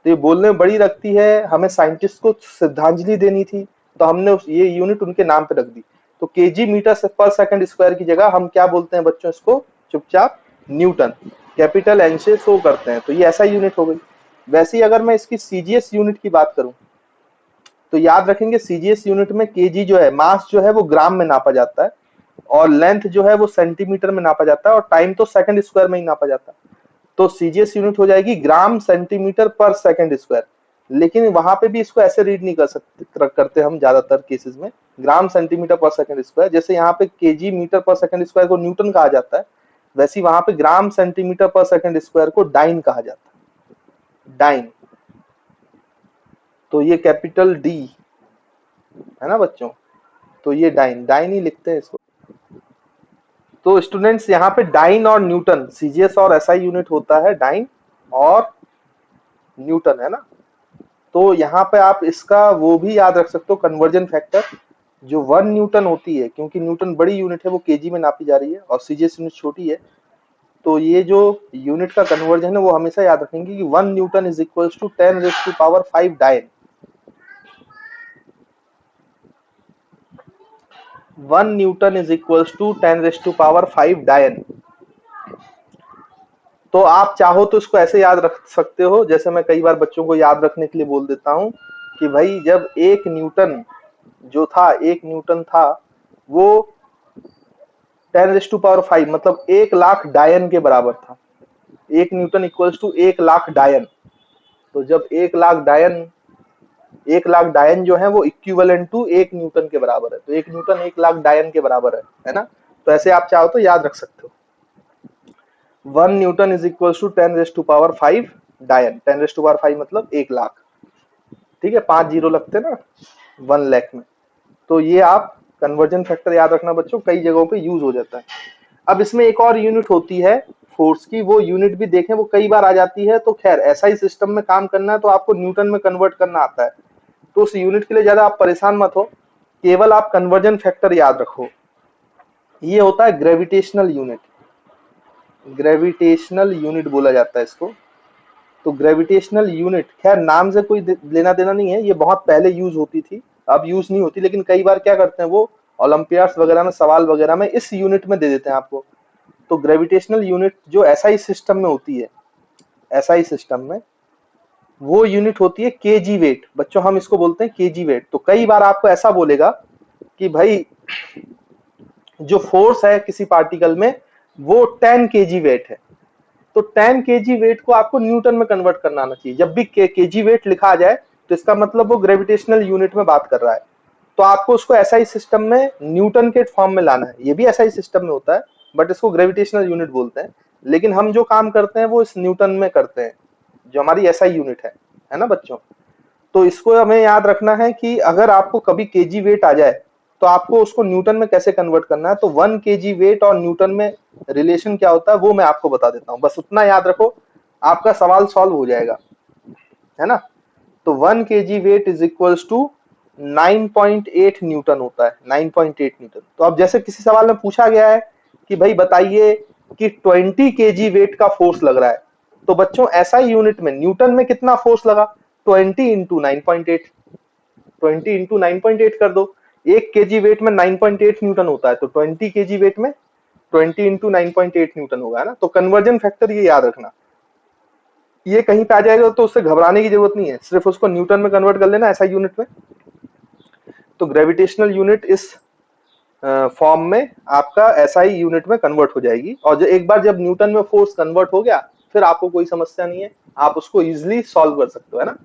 तो ये बोलने में बड़ी लगती है, हमें साइंटिस्ट को श्रद्धांजलि देनी थी तो हमने ये यूनिट उनके नाम पे रख दी। तो केजी मीटर पर सेकेंड स्क्वायर की जगह हम क्या बोलते हैं बच्चों, इसको चुपचाप न्यूटन कैपिटल एन से शो करते हैं। तो ये ऐसा यूनिट हो गई। वैसे ही अगर मैं इसकी सीजीएस यूनिट की बात करूं तो याद रखेंगे सीजीएस यूनिट में केजी जो है, मास जो है वो ग्राम में नापा जाता है, और लेंथ जो है वो सेंटीमीटर में नापा जाता है, और टाइम तो सेकंड स्क्वायर में ही नापा जाता है। तो सीजीएस यूनिट हो जाएगी ग्राम सेंटीमीटर पर सेकंड स्क्वायर। लेकिन वहां पे भी इसको ऐसे रीड नहीं कर सकते, करते हम ज्यादातर केसेस में ग्राम सेंटीमीटर पर सेकंड स्क्वायर। जैसे यहाँ पे KG metre per second square को न्यूटन कहा जाता है, वैसे वहां पे ग्राम सेंटीमीटर पर सेकंड स्क्वायर को डाइन कहा जाता है, डाइन। तो ये कैपिटल डी है ना बच्चों, तो ये डाइन, डाइन ही लिखते हैं इसको। तो स्टूडेंट्स यहाँ पे डाइन और न्यूटन, सीजीएस और एसआई यूनिट होता है डाइन और न्यूटन, है ना। तो यहाँ पे आप इसका वो भी याद रख सकते हो, कन्वर्जन फैक्टर जो 1 न्यूटन होती है, क्योंकि न्यूटन बड़ी यूनिट है वो केजी में नापी जा रही है और सीजीएस यूनिट छोटी है। तो ये जो यूनिट का कन्वर्जन है वो हमेशा याद रखेंगे कि 1 newton is equal to 10⁵ dyne. 1 newton is equal to 10⁵ dyne. तो आप चाहो तो इसको ऐसे याद रख सकते हो, जैसे मैं कई बार बच्चों को याद रखने के लिए बोल देता हूं कि भाई जब 1 न्यूटन जो था, 1 न्यूटन था वो 10⁵ मतलब 1 लाख डायन के बराबर था। 1 न्यूटन इक्वल्स टू 1 लाख डायन। तो जब 1 लाख डायन 1,00,000 डायन जो है वो इक्विवेलेंट टू 1 न्यूटन के बराबर है। तो 1 न्यूटन 1,00,000 डायन के बराबर है ना। तो ऐसे आप चाहो तो याद रख सकते हो। 1 न्यूटन इज इक्वल टू 10⁵ डायन। 10⁵ मतलब 1,00,000। ठीक है, 5 जीरो लगते ना 1 लाख में। तो ये आप कन्वर्जन फैक्टर याद रखना बच्चों, कई जगहों पे यूज हो जाता है। अब इसमें एक और यूनिट होती है फोर्स की, वो यूनिट भी देखें, वो कई बार आ जाती है। तो खैर ऐसा ही सिस्टम में काम करना है तो आपको न्यूटन में कन्वर्ट करना आता है, तो उस यूनिट के लिए ज्यादा आप परेशान मत हो, केवल आप कन्वर्जन फैक्टर याद रखो। ये होता है ग्रेविटेशनल यूनिट। ग्रेविटेशनल यूनिट बोला जाता है इसको। तो ग्रेविटेशनल यूनिट खैर नाम से कोई लेना देना नहीं है, ये बहुत पहले यूज होती थी, अब यूज नहीं होती। लेकिन कई बार क्या करते हैं वो ओलंपियाड्स वगैरह में, सवाल वगैरह में इस यूनिट में दे देते हैं आपको। तो ग्रेविटेशनल यूनिट जो एसआई सिस्टम में होती है, एसआई सिस्टम में वो यूनिट होती है केजी वेट। बच्चों हम इसको बोलते हैं केजी वेट। तो कई बार आपको ऐसा बोलेगा कि भाई जो फोर्स है किसी पार्टिकल में वो 10 केजी वेट है, तो 10 केजी वेट को आपको न्यूटन में कन्वर्ट करना आना चाहिए। जब भी केजी वेट लिखा आ जाए तो इसका मतलब वो ग्रेविटेशनल यूनिट में बात कर रहा है। तो आपको उसको एसआई सिस्टम में न्यूटन के फॉर्म में लाना है। ये भी एसआई सिस्टम में होता है बट इसको ग्रेविटेशनल यूनिट बोलते हैं। लेकिन हम जो काम करते हैं वो इस न्यूटन में करते हैं, जो हमारी एसआई यूनिट है ना बच्चों। तो इसको हमें याद रखना है कि अगर आपको कभी केजी वेट आ जाए तो आपको उसको न्यूटन में कैसे कन्वर्ट करना है। तो 1 केजी वेट और न्यूटन में रिलेशन क्या होता है वो मैं आपको बता देता हूँ, बस उतना याद रखो, आपका सवाल सॉल्व हो जाएगा, है ना। तो 1 kg weight is equals to 9.8 newton होता है, 9.8 न्यूटन। तो अब जैसे किसी सवाल में पूछा गया है कि भाई बताइए कि 20 केजी वेट का फोर्स लग रहा है, तो बच्चों ऐसा ही यूनिट में न्यूटन में कितना फोर्स लगा, 20 इंटू 9.8, 20 इंटू 9.8 कर दो। 1 केजी वेट में 9.8 न्यूटन होता है, तो 20 केजी वेट में 20 इंटू 9.8 न्यूटन होगा, है ना। तो कन्वर्जन फैक्टर ये याद रखना, ये कहीं पे आ जाएगा तो उससे घबराने की जरूरत नहीं है, सिर्फ उसको न्यूटन में कन्वर्ट कर लेना ऐसा यूनिट में। तो ग्रेविटेशनल यूनिट इस फॉर्म में आपका एसआई यूनिट में कन्वर्ट हो जाएगी। और जो एक बार जब न्यूटन में फोर्स कन्वर्ट हो गया फिर आपको कोई समस्या नहीं है, आप उसको इजिली सॉल्व कर सकते हो, है ना।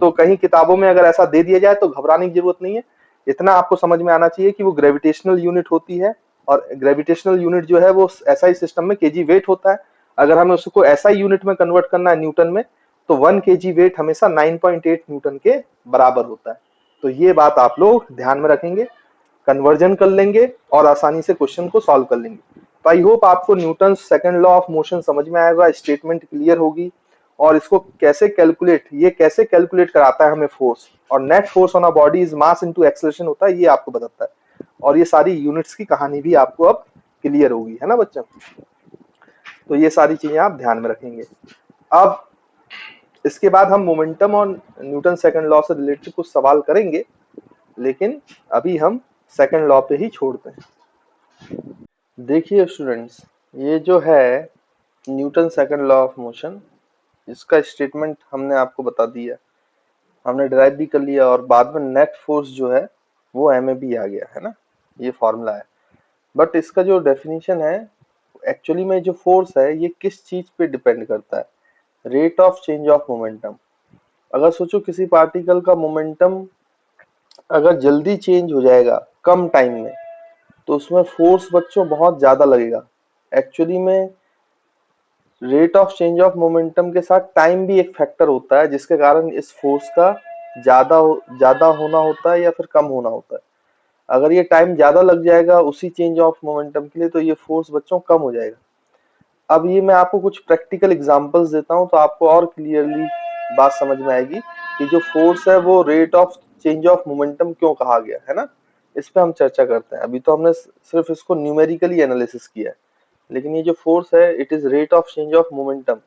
तो कहीं किताबों में अगर ऐसा दे दिया जाए तो घबराने की जरूरत नहीं है। इतना आपको समझ में आना चाहिए कि वो ग्रेविटेशनल यूनिट होती है, और ग्रेविटेशनल यूनिट जो है वो एसआई सिस्टम में केजी वेट होता है। अगर हमें उसको एसआई यूनिट में कन्वर्ट करना है न्यूटन में, तो 1 केजी वेट हमेशा 9.8 न्यूटन के बराबर होता है। तो ये बात आप लोग ध्यान में रखेंगे, कन्वर्जन कर लेंगे और आसानी से क्वेश्चन को सॉल्व कर लेंगे। तो आई होप आपको Newton second law of motion समझ में आएगा, स्टेटमेंट क्लियर होगी, और इसको कैसे कैलकुलेट, ये कैसे कैलकुलेट कराता है हमें फोर्स, और net force on a body is mass into acceleration होता है, ये आपको बताता है। और ये सारी यूनिट्स की कहानी भी आपको अब क्लियर होगी, है ना बच्चों। तो ये सारी चीजें आप ध्यान में रखेंगे। अब इसके बाद हम मोमेंटम और न्यूटन सेकंड लॉ से रिलेटेड कुछ सवाल करेंगे, लेकिन अभी हम सेकंड लॉ पे ही छोड़ते हैं। देखिए स्टूडेंट्स, ये जो है Newton second law of motion, इसका स्टेटमेंट हमने आपको बता दिया, हमने डिराइव भी कर लिया, और बाद में नेट फोर्स जो है वो एम ए बी आ गया, है ना, ये फॉर्मूला है। बट इसका जो डेफिनेशन है, एक्चुअली में जो फोर्स है ये किस चीज पे डिपेंड करता है, rate of change of momentum. अगर सोचो किसी पार्टिकल का मोमेंटम अगर जल्दी चेंज हो जाएगा कम टाइम में, तो उसमें फोर्स बच्चों बहुत ज्यादा लगेगा। एक्चुअली में rate of change of momentum के साथ टाइम भी एक फैक्टर होता है, जिसके कारण इस फोर्स का ज्यादा होना होता है या फिर कम होना होता है। अगर ये टाइम ज्यादा लग जाएगा उसी चेंज ऑफ मोमेंटम के लिए, तो ये फोर्स बच्चों कम हो जाएगा। अब ये मैं आपको कुछ प्रैक्टिकल एग्जांपल्स देता हूं तो आपको और क्लियरली बात समझ में आएगी कि जो फोर्स है वो rate of change of momentum क्यों कहा गया, है ना। इस पे हम चर्चा करते हैं। अभी तो हमने सिर्फ इसको न्यूमेरिकली एनालिसिस किया है, लेकिन ये जो फोर्स है it is rate of change of momentum,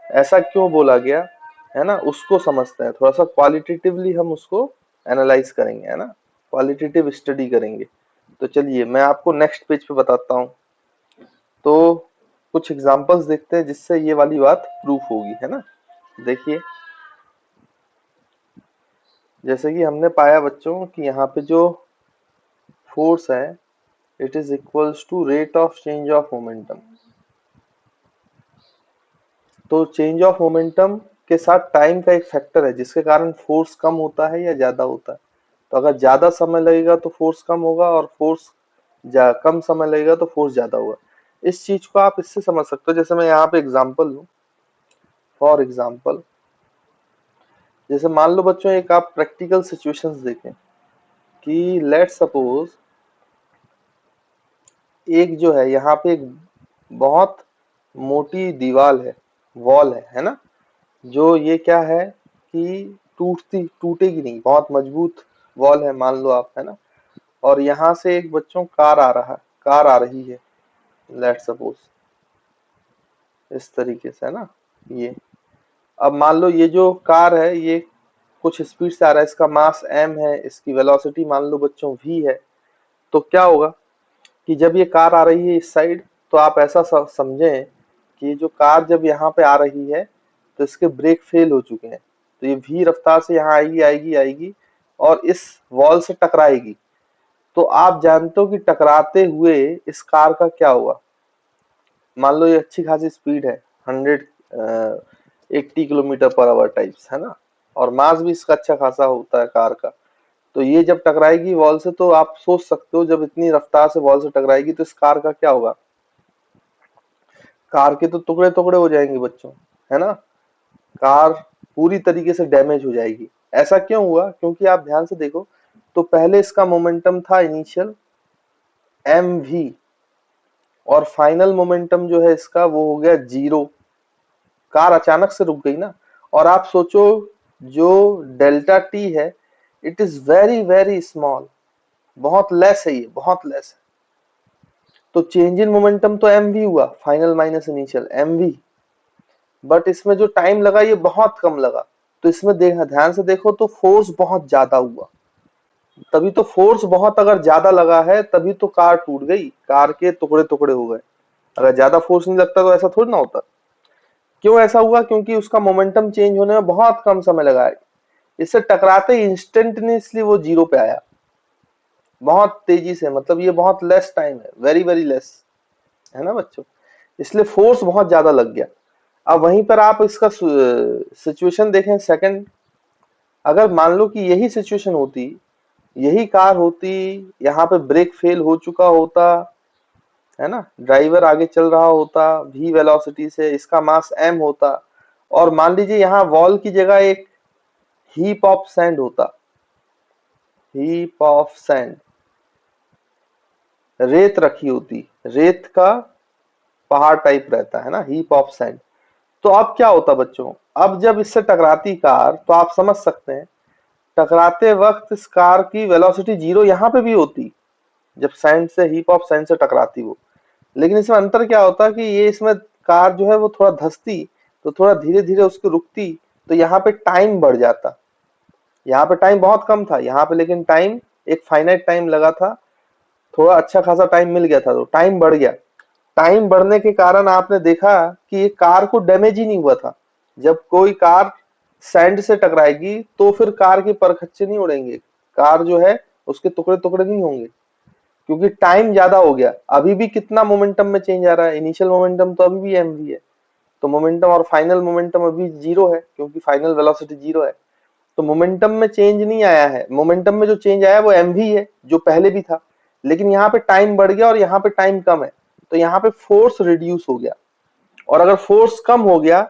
ऐसा क्यों बोला गया, है ना, उसको समझते हैं। थोड़ा सा क्वालिटेटिवली हम उसको एनालाइज करेंगे, है ना, क्वालिटेटिव स्टडी करेंगे। तो चलिए मैं आपको नेक्स्ट पेज पे बताता हूँ। तो कुछ एग्जांपल्स देखते हैं जिससे ये वाली बात प्रूफ होगी, है ना। देखिए, जैसे कि हमने पाया बच्चों कि यहाँ पे जो फोर्स है it is equals to rate of change of momentum. तो चेंज ऑफ मोमेंटम के साथ टाइम का एक फैक्टर है जिसके कारण फोर्स कम होता है या ज्यादा होता है। तो अगर ज्यादा समय लगेगा तो फोर्स कम होगा, और फोर्स कम समय लगेगा तो फोर्स ज्यादा होगा। इस चीज को आप इससे समझ सकते हो, जैसे मैं यहाँ पे एग्जांपल लूं। फॉर एग्जांपल, जैसे मान लो बच्चों एक आप प्रैक्टिकल सिचुएशंस देखें कि लेट सपोज एक जो है यहाँ पे एक बहुत मोटी दीवार है, वॉल है ना, जो ये क्या है कि टूटेगी नहीं, बहुत मजबूत वॉल है मान लो आप, है ना। और यहाँ से एक बच्चों कार आ रही है, लेट सपोज इस तरीके से, है ना। ये अब मान लो ये जो कार है ये कुछ स्पीड से आ रहा है, इसका मास m है, इसकी वेलोसिटी मान लो बच्चों v है। तो क्या होगा कि जब ये कार आ रही है इस साइड, तो आप ऐसा समझें कि जो कार जब यहाँ पे आ रही है तो इसके ब्रेक फेल हो चुके हैं, तो ये v रफ्तार से यहाँ आएगी आएगी आएगी और इस वॉल से टकराएगी। तो आप जानते हो कि टकराते हुए इस कार का क्या हुआ। मान लो ये अच्छी खासी स्पीड है, 180 किलोमीटर पर आवर टाइप्स, है ना, और मास भी इसका अच्छा खासा होता है कार का। तो ये जब टकराएगी वॉल से, तो आप सोच सकते हो जब इतनी रफ्तार से वॉल से टकराएगी तो इस कार का क्या होगा। कार के तो टुकड़े टुकड़े हो जाएंगे बच्चों, है ना। कार पूरी तरीके से डैमेज हो जाएगी। ऐसा क्यों हुआ, क्योंकि आप ध्यान से देखो तो पहले इसका मोमेंटम था इनिशियल mv, और फाइनल मोमेंटम जो है इसका वो हो गया 0। कार अचानक से रुक गई ना। और आप सोचो जो डेल्टा टी है, it is very very small, बहुत लेस है, ये बहुत लेस है। तो चेंज इन मोमेंटम तो mv हुआ, final minus initial mv, but इसमें जो टाइम लगा ये बहुत कम लगा। तो इसमें ध्यान से देखो तो फोर्स बहुत ज्यादा हुआ। तभी तो फोर्स बहुत अगर ज्यादा लगा है तभी तो कार टूट गई, कार के टुकड़े टुकड़े हो गए। अगर ज्यादा फोर्स नहीं लगता तो ऐसा थोड़ी ना होता। क्यों ऐसा हुआ, क्योंकि उसका मोमेंटम चेंज होने में बहुत कम समय लगा है। इससे टकराते ही इंस्टेंटनेसली वो 0 पे आया, बहुत तेजी से, मतलब ये बहुत लेस टाइम है, वेरी वेरी लेस, है ना बच्चों। इसलिए फोर्स बहुत ज्यादा लग गया। अब वहीं पर आप इसका सिचुएशन देखें सेकंड। अगर मान लो कि यही सिचुएशन होती, यही कार होती, यहाँ पे ब्रेक फेल हो चुका होता, है ना, ड्राइवर आगे चल रहा होता v वेलोसिटी से, इसका मास m होता, और मान लीजिए यहाँ वॉल की जगह एक हीप ऑफ सैंड होता, हीप ऑफ सैंड, रेत रखी होती, रेत का पहाड़ टाइप रहता है ना, हीप ऑफ सैंड। तो अब क्या होता बच्चों, अब जब इससे टकराती कार तो आप समझ सकते हैं टकराते वक्त इस कार की वेलोसिटी 0 यहाँ पे भी होती, जब सैंड से, हीप ऑफ सैंड से टकराती वो। लेकिन इसमें अंतर क्या होता कि ये इसमें कार जो है वो थोड़ा धंसती, तो थोड़ा धीरे धीरे उसको रुकती, तो यहाँ पे टाइम बढ़ जाता। यहाँ पे टाइम बहुत कम था यहाँ पे, लेकिन टाइम एक फाइनाइट टाइम लगा था, थोड़ा अच्छा खासा टाइम मिल गया था, तो टाइम बढ़ गया। टाइम बढ़ने के कारण आपने देखा कि ये कार को डैमेज ही नहीं हुआ था। जब कोई कार सैंड से टकराएगी तो फिर कार के परखच्चे नहीं उड़ेंगे, कार जो है उसके टुकड़े टुकड़े नहीं होंगे, क्योंकि टाइम ज्यादा हो गया। अभी भी कितना मोमेंटम में चेंज आ रहा है, इनिशियल मोमेंटम तो अभी भी mv है, तो मोमेंटम और फाइनल मोमेंटम अभी 0 है, क्योंकि फाइनल वेलोसिटी 0 है। तो मोमेंटम में चेंज नहीं आया है, मोमेंटम में जो चेंज आया है वो mv है जो पहले भी था, लेकिन यहाँ पे टाइम बढ़ गया और यहाँ पे टाइम कम है, तो यहाँ पे फोर्स रिड्यूस हो गया। और अगर फोर्स कम हो गया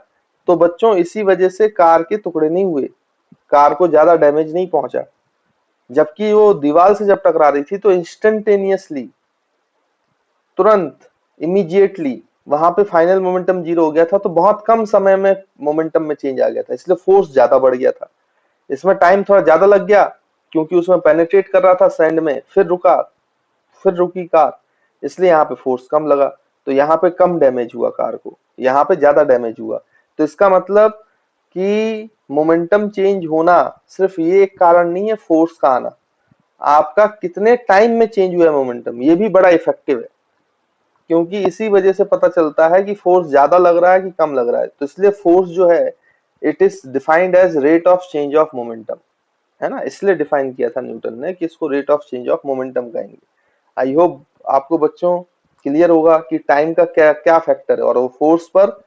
तो बच्चों इसी वजह से कार के टुकड़े नहीं हुए, कार को ज्यादा डैमेज नहीं पहुंचा। जबकि वो दीवार से जब टकरा रही थी तो इंस्टेंटेनियसली, तुरंत, इमीडिएटली वहां पे फाइनल मोमेंटम 0 हो गया था, तो बहुत कम समय में मोमेंटम में चेंज आ गया था, इसलिए फोर्स ज्यादा बढ़ गया था। इसमें टाइम थोड़ा ज्यादा लग गया क्योंकि उसमें पेनिट्रेट कर रहा था सैंड में, फिर रुका, फिर रुकी कार, इसलिए यहाँ पे फोर्स कम लगा, तो यहाँ पे कम डैमेज हुआ कार को, यहाँ पे ज्यादा डैमेज हुआ। तो इसका मतलब कि मोमेंटम चेंज होना सिर्फ ये एक कारण नहीं है, फोर्स का आना, आपका कितने टाइम में चेंज हुआ है मोमेंटम, ये भी बड़ा इफेक्टिव है। क्योंकि इसी वजह से पता चलता है कि फोर्स ज्यादा लग रहा है कि कम लग रहा है। तो इसलिए फोर्स जो है it is defined as rate of change of momentum, है ना, इसलिए डिफाइन किया था न्यूटन ने कि इसको rate of change of momentum कहेंगे। आई होप आपको बच्चों क्लियर होगा कि टाइम का क्या क्या फैक्टर है और वो फोर्स पर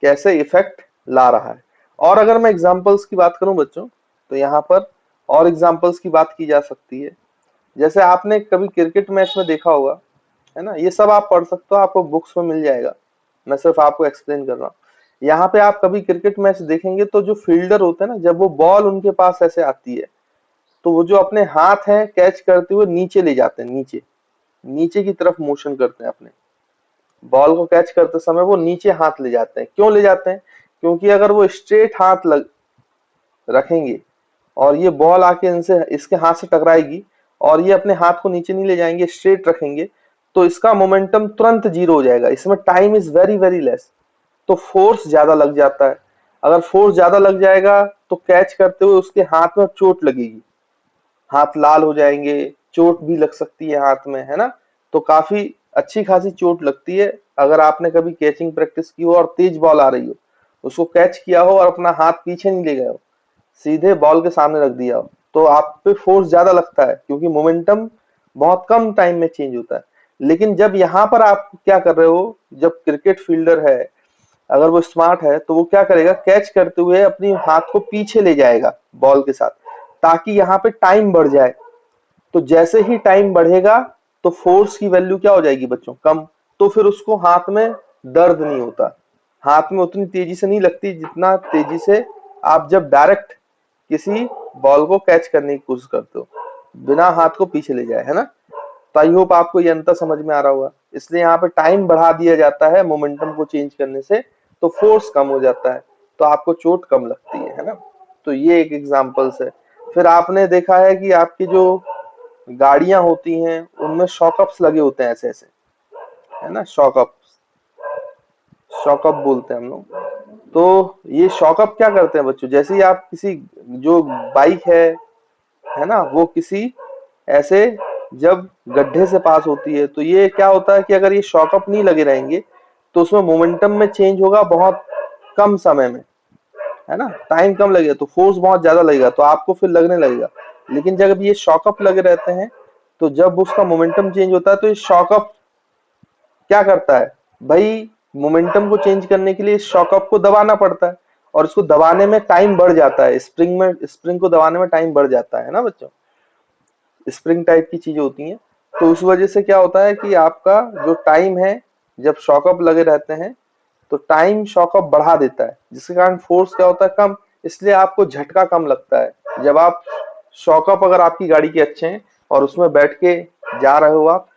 कैसे इफेक्ट ला रहा है। और अगर मैं एग्जांपल्स की बात करूं बच्चों, तो यहाँ पर और एग्जांपल्स की बात की जा सकती है। जैसे आपने कभी क्रिकेट मैच में देखा होगा, है ना, ये सब आप पढ़ सकते हो, आपको बुक्स में मिल जाएगा, मैं सिर्फ आपको एक्सप्लेन कर रहा हूँ। यहाँ पे आप कभी क्रिकेट मैच देखेंगे तो जो फील्डर होते हैं ना, जब वो बॉल उनके पास ऐसे आती है, तो वो जो अपने हाथ है कैच करते हुए नीचे ले जाते हैं, नीचे नीचे की तरफ मोशन करते हैं, अपने बॉल को कैच करते समय वो नीचे हाथ ले जाते हैं। क्यों ले जाते हैं? क्योंकि अगर वो स्ट्रेट हाथ रखेंगे और ये बॉल आके इनसे इसके हाथ से टकराएगी और ये अपने हाथ को नीचे नहीं ले जाएंगे, स्ट्रेट रखेंगे, तो इसका मोमेंटम तुरंत जीरो हो जाएगा, इसमें time is very very less, तो फोर्स ज्यादा लग जाता है। अगर फोर्स ज्यादा लग जाएगा तो कैच करते हुए उसके हाथ में चोट लगेगी, हाथ लाल हो जाएंगे, चोट भी लग सकती है हाथ में, है ना। तो काफी अच्छी खासी चोट लगती है। अगर आपने कभी कैचिंग प्रैक्टिस की हो और तेज बॉल आ रही हो, उसको कैच किया हो और अपना हाथ पीछे नहीं ले गए हो, सीधे बॉल के सामने रख दिया हो, तो आप पे फोर्स ज्यादा लगता है, क्योंकि मोमेंटम बहुत कम टाइम में चेंज होता है। लेकिन जब यहाँ पर आप क्या कर रहे हो, जब क्रिकेट फील्डर है, अगर वो स्मार्ट है तो वो क्या करेगा, कैच करते हुए अपनी हाथ को पीछे ले जाएगा बॉल के साथ, ताकि यहाँ पे टाइम बढ़ जाए। तो जैसे ही टाइम बढ़ेगा तो फोर्स की वैल्यू क्या हो जाएगी बच्चों, कम। तो फिर उसको हाथ में दर्द नहीं होता, हाथ में उतनी तेजी से नहीं लगती जितना तेजी से आप जब डायरेक्ट किसी बॉल को कैच करने की कोशिश करते हो, बिना हाथ को पीछे ले जाए, है ना। तो आई होप आपको ये अंतर समझ में आ रहा होगा। इसलिए यहाँ पे टाइम बढ़ा दिया जाता है मोमेंटम को चेंज करने से, तो फोर्स कम हो जाता है, तो आपको चोट कम लगती है ना। तो ये एक एग्जांपल्स है। फिर आपने देखा है कि आपकी जो गाड़ियां होती हैं उनमें शॉकअप्स लगे होते हैं ऐसे ऐसे, है ना, शॉकअप, शॉकअप बोलते हैं हम लोग। तो ये शॉकअप क्या करते हैं बच्चों, जैसे ही आप किसी जो बाइक है ना, वो किसी ऐसे जब गड्ढे से पास होती है, तो ये क्या होता है कि अगर ये शॉकअप नहीं लगे रहेंगे तो उसमें मोमेंटम में चेंज होगा बहुत कम समय में, है ना, टाइम कम लगेगा, तो फोर्स बहुत ज्यादा लगेगा, तो आपको फिर लगने लगेगा। लेकिन जब ये शॉकअप लगे रहते हैं, तो जब उसका मोमेंटम चेंज होता है तो ये शॉकअप क्या करता है भाई, मोमेंटम को चेंज करने के लिए शॉकअप को दबाना पड़ता है, और इसको दबाने में टाइम बढ़ जाता है, स्प्रिंग को दबाने में टाइम बढ़ जाता है ना बच्चों, स्प्रिंग टाइप की चीजें होती हैं। तो उस वजह से क्या होता है कि आपका जो टाइम है, जब शॉकअप लगे रहते हैं तो टाइम शॉकअप बढ़ा देता है, जिसके कारण फोर्स क्या होता है, कम, इसलिए आपको झटका कम लगता है। जब आप शॉकअप अगर आपकी गाड़ी के अच्छे हैं और उसमें बैठ के जा रहे हो आप,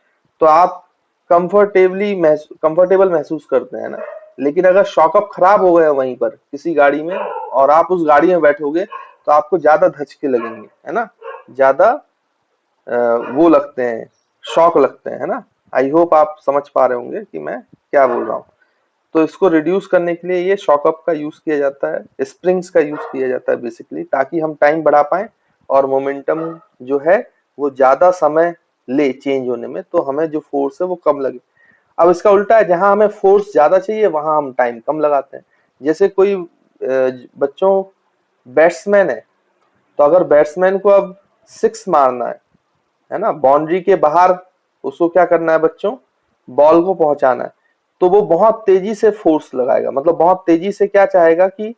तो आप कंफर्टेबल महसूस करते हैं ना। लेकिन अगर शॉकअप खराब हो गया वहीं पर किसी गाड़ी में और आप उस गाड़ी में बैठोगे, तो आपको ज्यादा धचके लगेंगे, है ना, ज्यादा वो लगते हैं, शॉक लगते हैं, है ना। आई होप आप समझ पा रहे होंगे कि मैं क्या बोल रहा हूँ। तो इसको रिड्यूस करने के लिए ये शॉकअप का यूज किया जाता है, स्प्रिंग्स का यूज किया जाता है बेसिकली, ताकि हम टाइम बढ़ा पाए और मोमेंटम जो है वो ज्यादा समय ले चेंज होने में, तो हमें जो फोर्स है वो कम लगे। अब इसका उल्टा है, जहां हमें फोर्स ज्यादा चाहिए वहां हम टाइम कम लगाते हैं। जैसे कोई बच्चों बैट्समैन है, तो अगर बैट्समैन को अब सिक्स मारना है ना, बाउंड्री के बाहर उसको क्या करना है बच्चों, बॉल को पहुंचाना है, तो वो बहुत तेजी से फोर्स लगाएगा, मतलब बहुत तेजी से क्या चाहेगा कि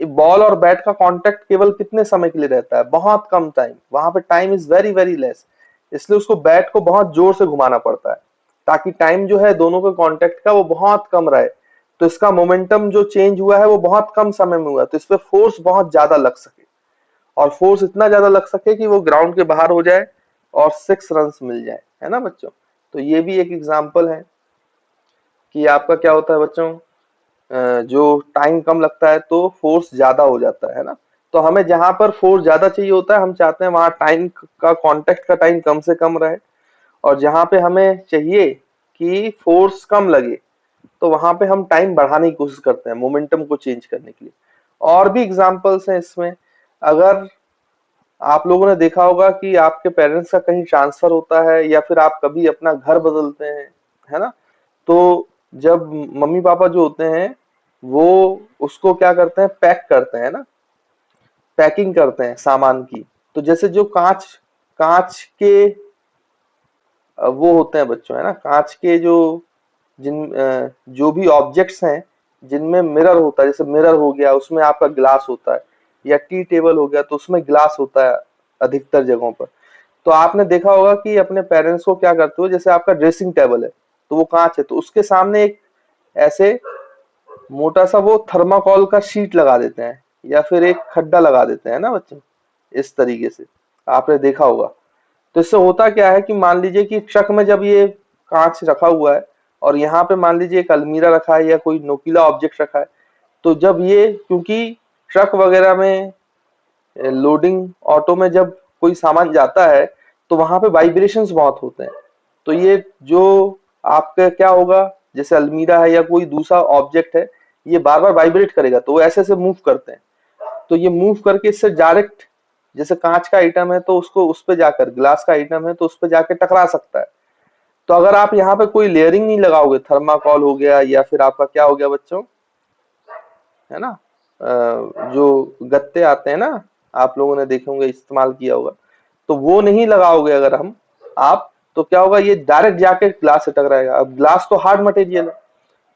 बॉल और बैट का कांटेक्ट केवल कितने समय के लिए रहता है, बहुत कम टाइम, वहां पे time is very very less, इसलिए उसको बैट को बहुत जोर से घुमाना पड़ता है, ताकि टाइम जो है दोनों के कांटेक्ट का वो बहुत कम रहे, तो इसका मोमेंटम जो चेंज हुआ है वो बहुत कम समय में हुआ, तो इस पे फोर्स बहुत ज्यादा लग सके, और फोर्स इतना ज्यादा लग सके कि वो ग्राउंड के बाहर हो जाए और 6 रन्स मिल जाए, है ना बच्चों। तो ये भी एक एग्जाम्पल है कि आपका क्या होता है बच्चों, जो टाइम कम लगता है तो फोर्स ज्यादा हो जाता है ना। तो हमें जहां पर फोर्स ज्यादा चाहिए होता है, हम चाहते हैं वहां टाइम का, कांटेक्ट का टाइम कम से कम रहे, और जहां पे हमें चाहिए कि फोर्स कम लगे, तो वहां पे हम टाइम बढ़ाने की कोशिश करते हैं मोमेंटम को चेंज करने के लिए। और भी एग्जांपल्स हैं इसमें। अगर आप लोगों ने देखा होगा कि आपके पेरेंट्स का कहीं ट्रांसफर होता है, या फिर आप कभी अपना घर बदलते हैं, है ना, तो जब मम्मी पापा जो होते हैं वो उसको क्या करते हैं, पैक करते हैं ना, पैकिंग करते हैं सामान की। तो जैसे जो कांच कांच के वो होते हैं बच्चों, है ना, कांच के जो जो भी ऑब्जेक्ट्स हैं जिनमें मिरर होता है, जैसे मिरर हो गया उसमें आपका ग्लास होता है, या टी टेबल हो गया तो उसमें ग्लास होता है अधिकतर जगहों पर। तो आपने देखा होगा कि अपने पेरेंट्स को क्या करते हो, जैसे आपका ड्रेसिंग टेबल है तो वो कांच है, तो उसके सामने एक ऐसे मोटा सा वो थर्माकोल का शीट लगा देते हैं, या फिर एक खड्डा लगा देते हैं ना बच्चे, इस तरीके से आपने देखा होगा। तो इससे होता क्या है कि मान लीजिए कि ट्रक में जब ये कांच रखा हुआ है और यहाँ पे मान लीजिए एक अलमीरा रखा है या कोई नोकीला ऑब्जेक्ट रखा है, तो जब ये, क्योंकि ट्रक वगैरह में लोडिंग ऑटो में जब कोई सामान जाता है तो वहां पे वाइब्रेशंस बहुत होते हैं, तो ये जो आपका क्या होगा, जैसे अलमीरा है या कोई दूसरा ऑब्जेक्ट है, ये बार बार वाइब्रेट करेगा तो वो ऐसे ऐसे मूव करते हैं, तो ये मूव करके इससे डायरेक्ट, जैसे कांच का आइटम है तो उसको उस पे जाकर, ग्लास का आइटम है तो उस पे जाके टकरा सकता है। तो अगर आप यहाँ पे कोई लेयरिंग नहीं लगाओगे, थर्माकोल हो गया या फिर आपका क्या हो गया बच्चों, है ना, जो गत्ते आते हैं ना, आप लोगों ने देखे होंगे, इस्तेमाल किया होगा, तो वो नहीं लगाओगे अगर हम आप, तो क्या होगा, ये डायरेक्ट जाके ग्लास से टकराएगा। अब ग्लास तो हार्ड मटेरियल है,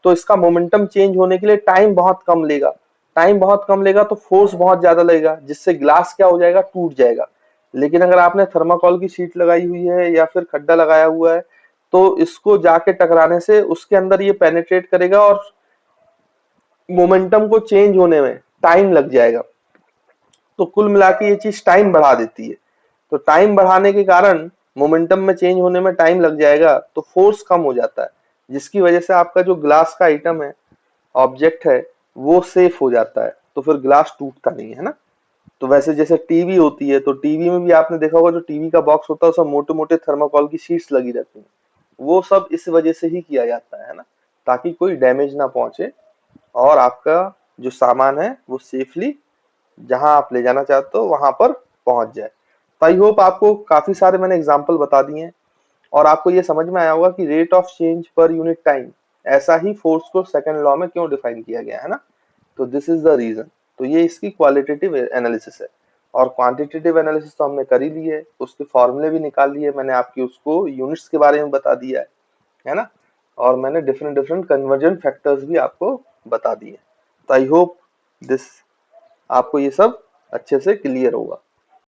तो इसका मोमेंटम चेंज होने के लिए टाइम बहुत कम लेगा, टाइम बहुत कम लेगा तो फोर्स बहुत ज्यादा लगेगा, जिससे ग्लास क्या हो जाएगा, टूट जाएगा। लेकिन अगर आपने थर्माकोल की शीट लगाई हुई है या फिर खड्डा लगाया हुआ है, तो इसको जाके टकराने से उसके अंदर ये पेनिट्रेट करेगा और मोमेंटम को चेंज होने में टाइम लग जाएगा। तो कुल मिला के ये चीज टाइम बढ़ा देती है, तो टाइम बढ़ाने के कारण मोमेंटम में चेंज होने में टाइम लग जाएगा तो फोर्स कम हो जाता है, जिसकी वजह से आपका जो ग्लास का आइटम है, ऑब्जेक्ट है, वो सेफ हो जाता है, तो फिर ग्लास टूटता नहीं है ना। तो वैसे जैसे टीवी होती है, तो टीवी में भी आपने देखा होगा, जो टीवी का बॉक्स होता है उसमें मोटे मोटे थर्माकोल की शीट्स लगी रहती हैं, वो सब इस वजह से ही किया जाता है ना, ताकि कोई डैमेज ना पहुंचे और आपका जो सामान है वो सेफली जहां आप ले जाना चाहते हो वहां पर पहुंच जाए। तो आई होप आपको काफी सारे मैंने एग्जांपल बता दिए हैं और आपको ये समझ में आया होगा कि rate of change per unit time, ऐसा ही फोर्स को सेकंड लॉ में क्यों डिफाइन किया गया है ना। तो दिस इज द रीजन। तो ये इसकी क्वालिटेटिव एनालिसिस है, और क्वांटिटेटिव एनालिसिस तो हमने कर ही ली है, उसके फॉर्मूले भी निकाल लिए मैंने, आपकी उसको यूनिट्स के बारे में बता दिया है ना, और मैंने डिफरेंट डिफरेंट कन्वर्जन फैक्टर्स भी आपको बता दिए। तो आई होप दिस आपको ये सब अच्छे से क्लियर होगा।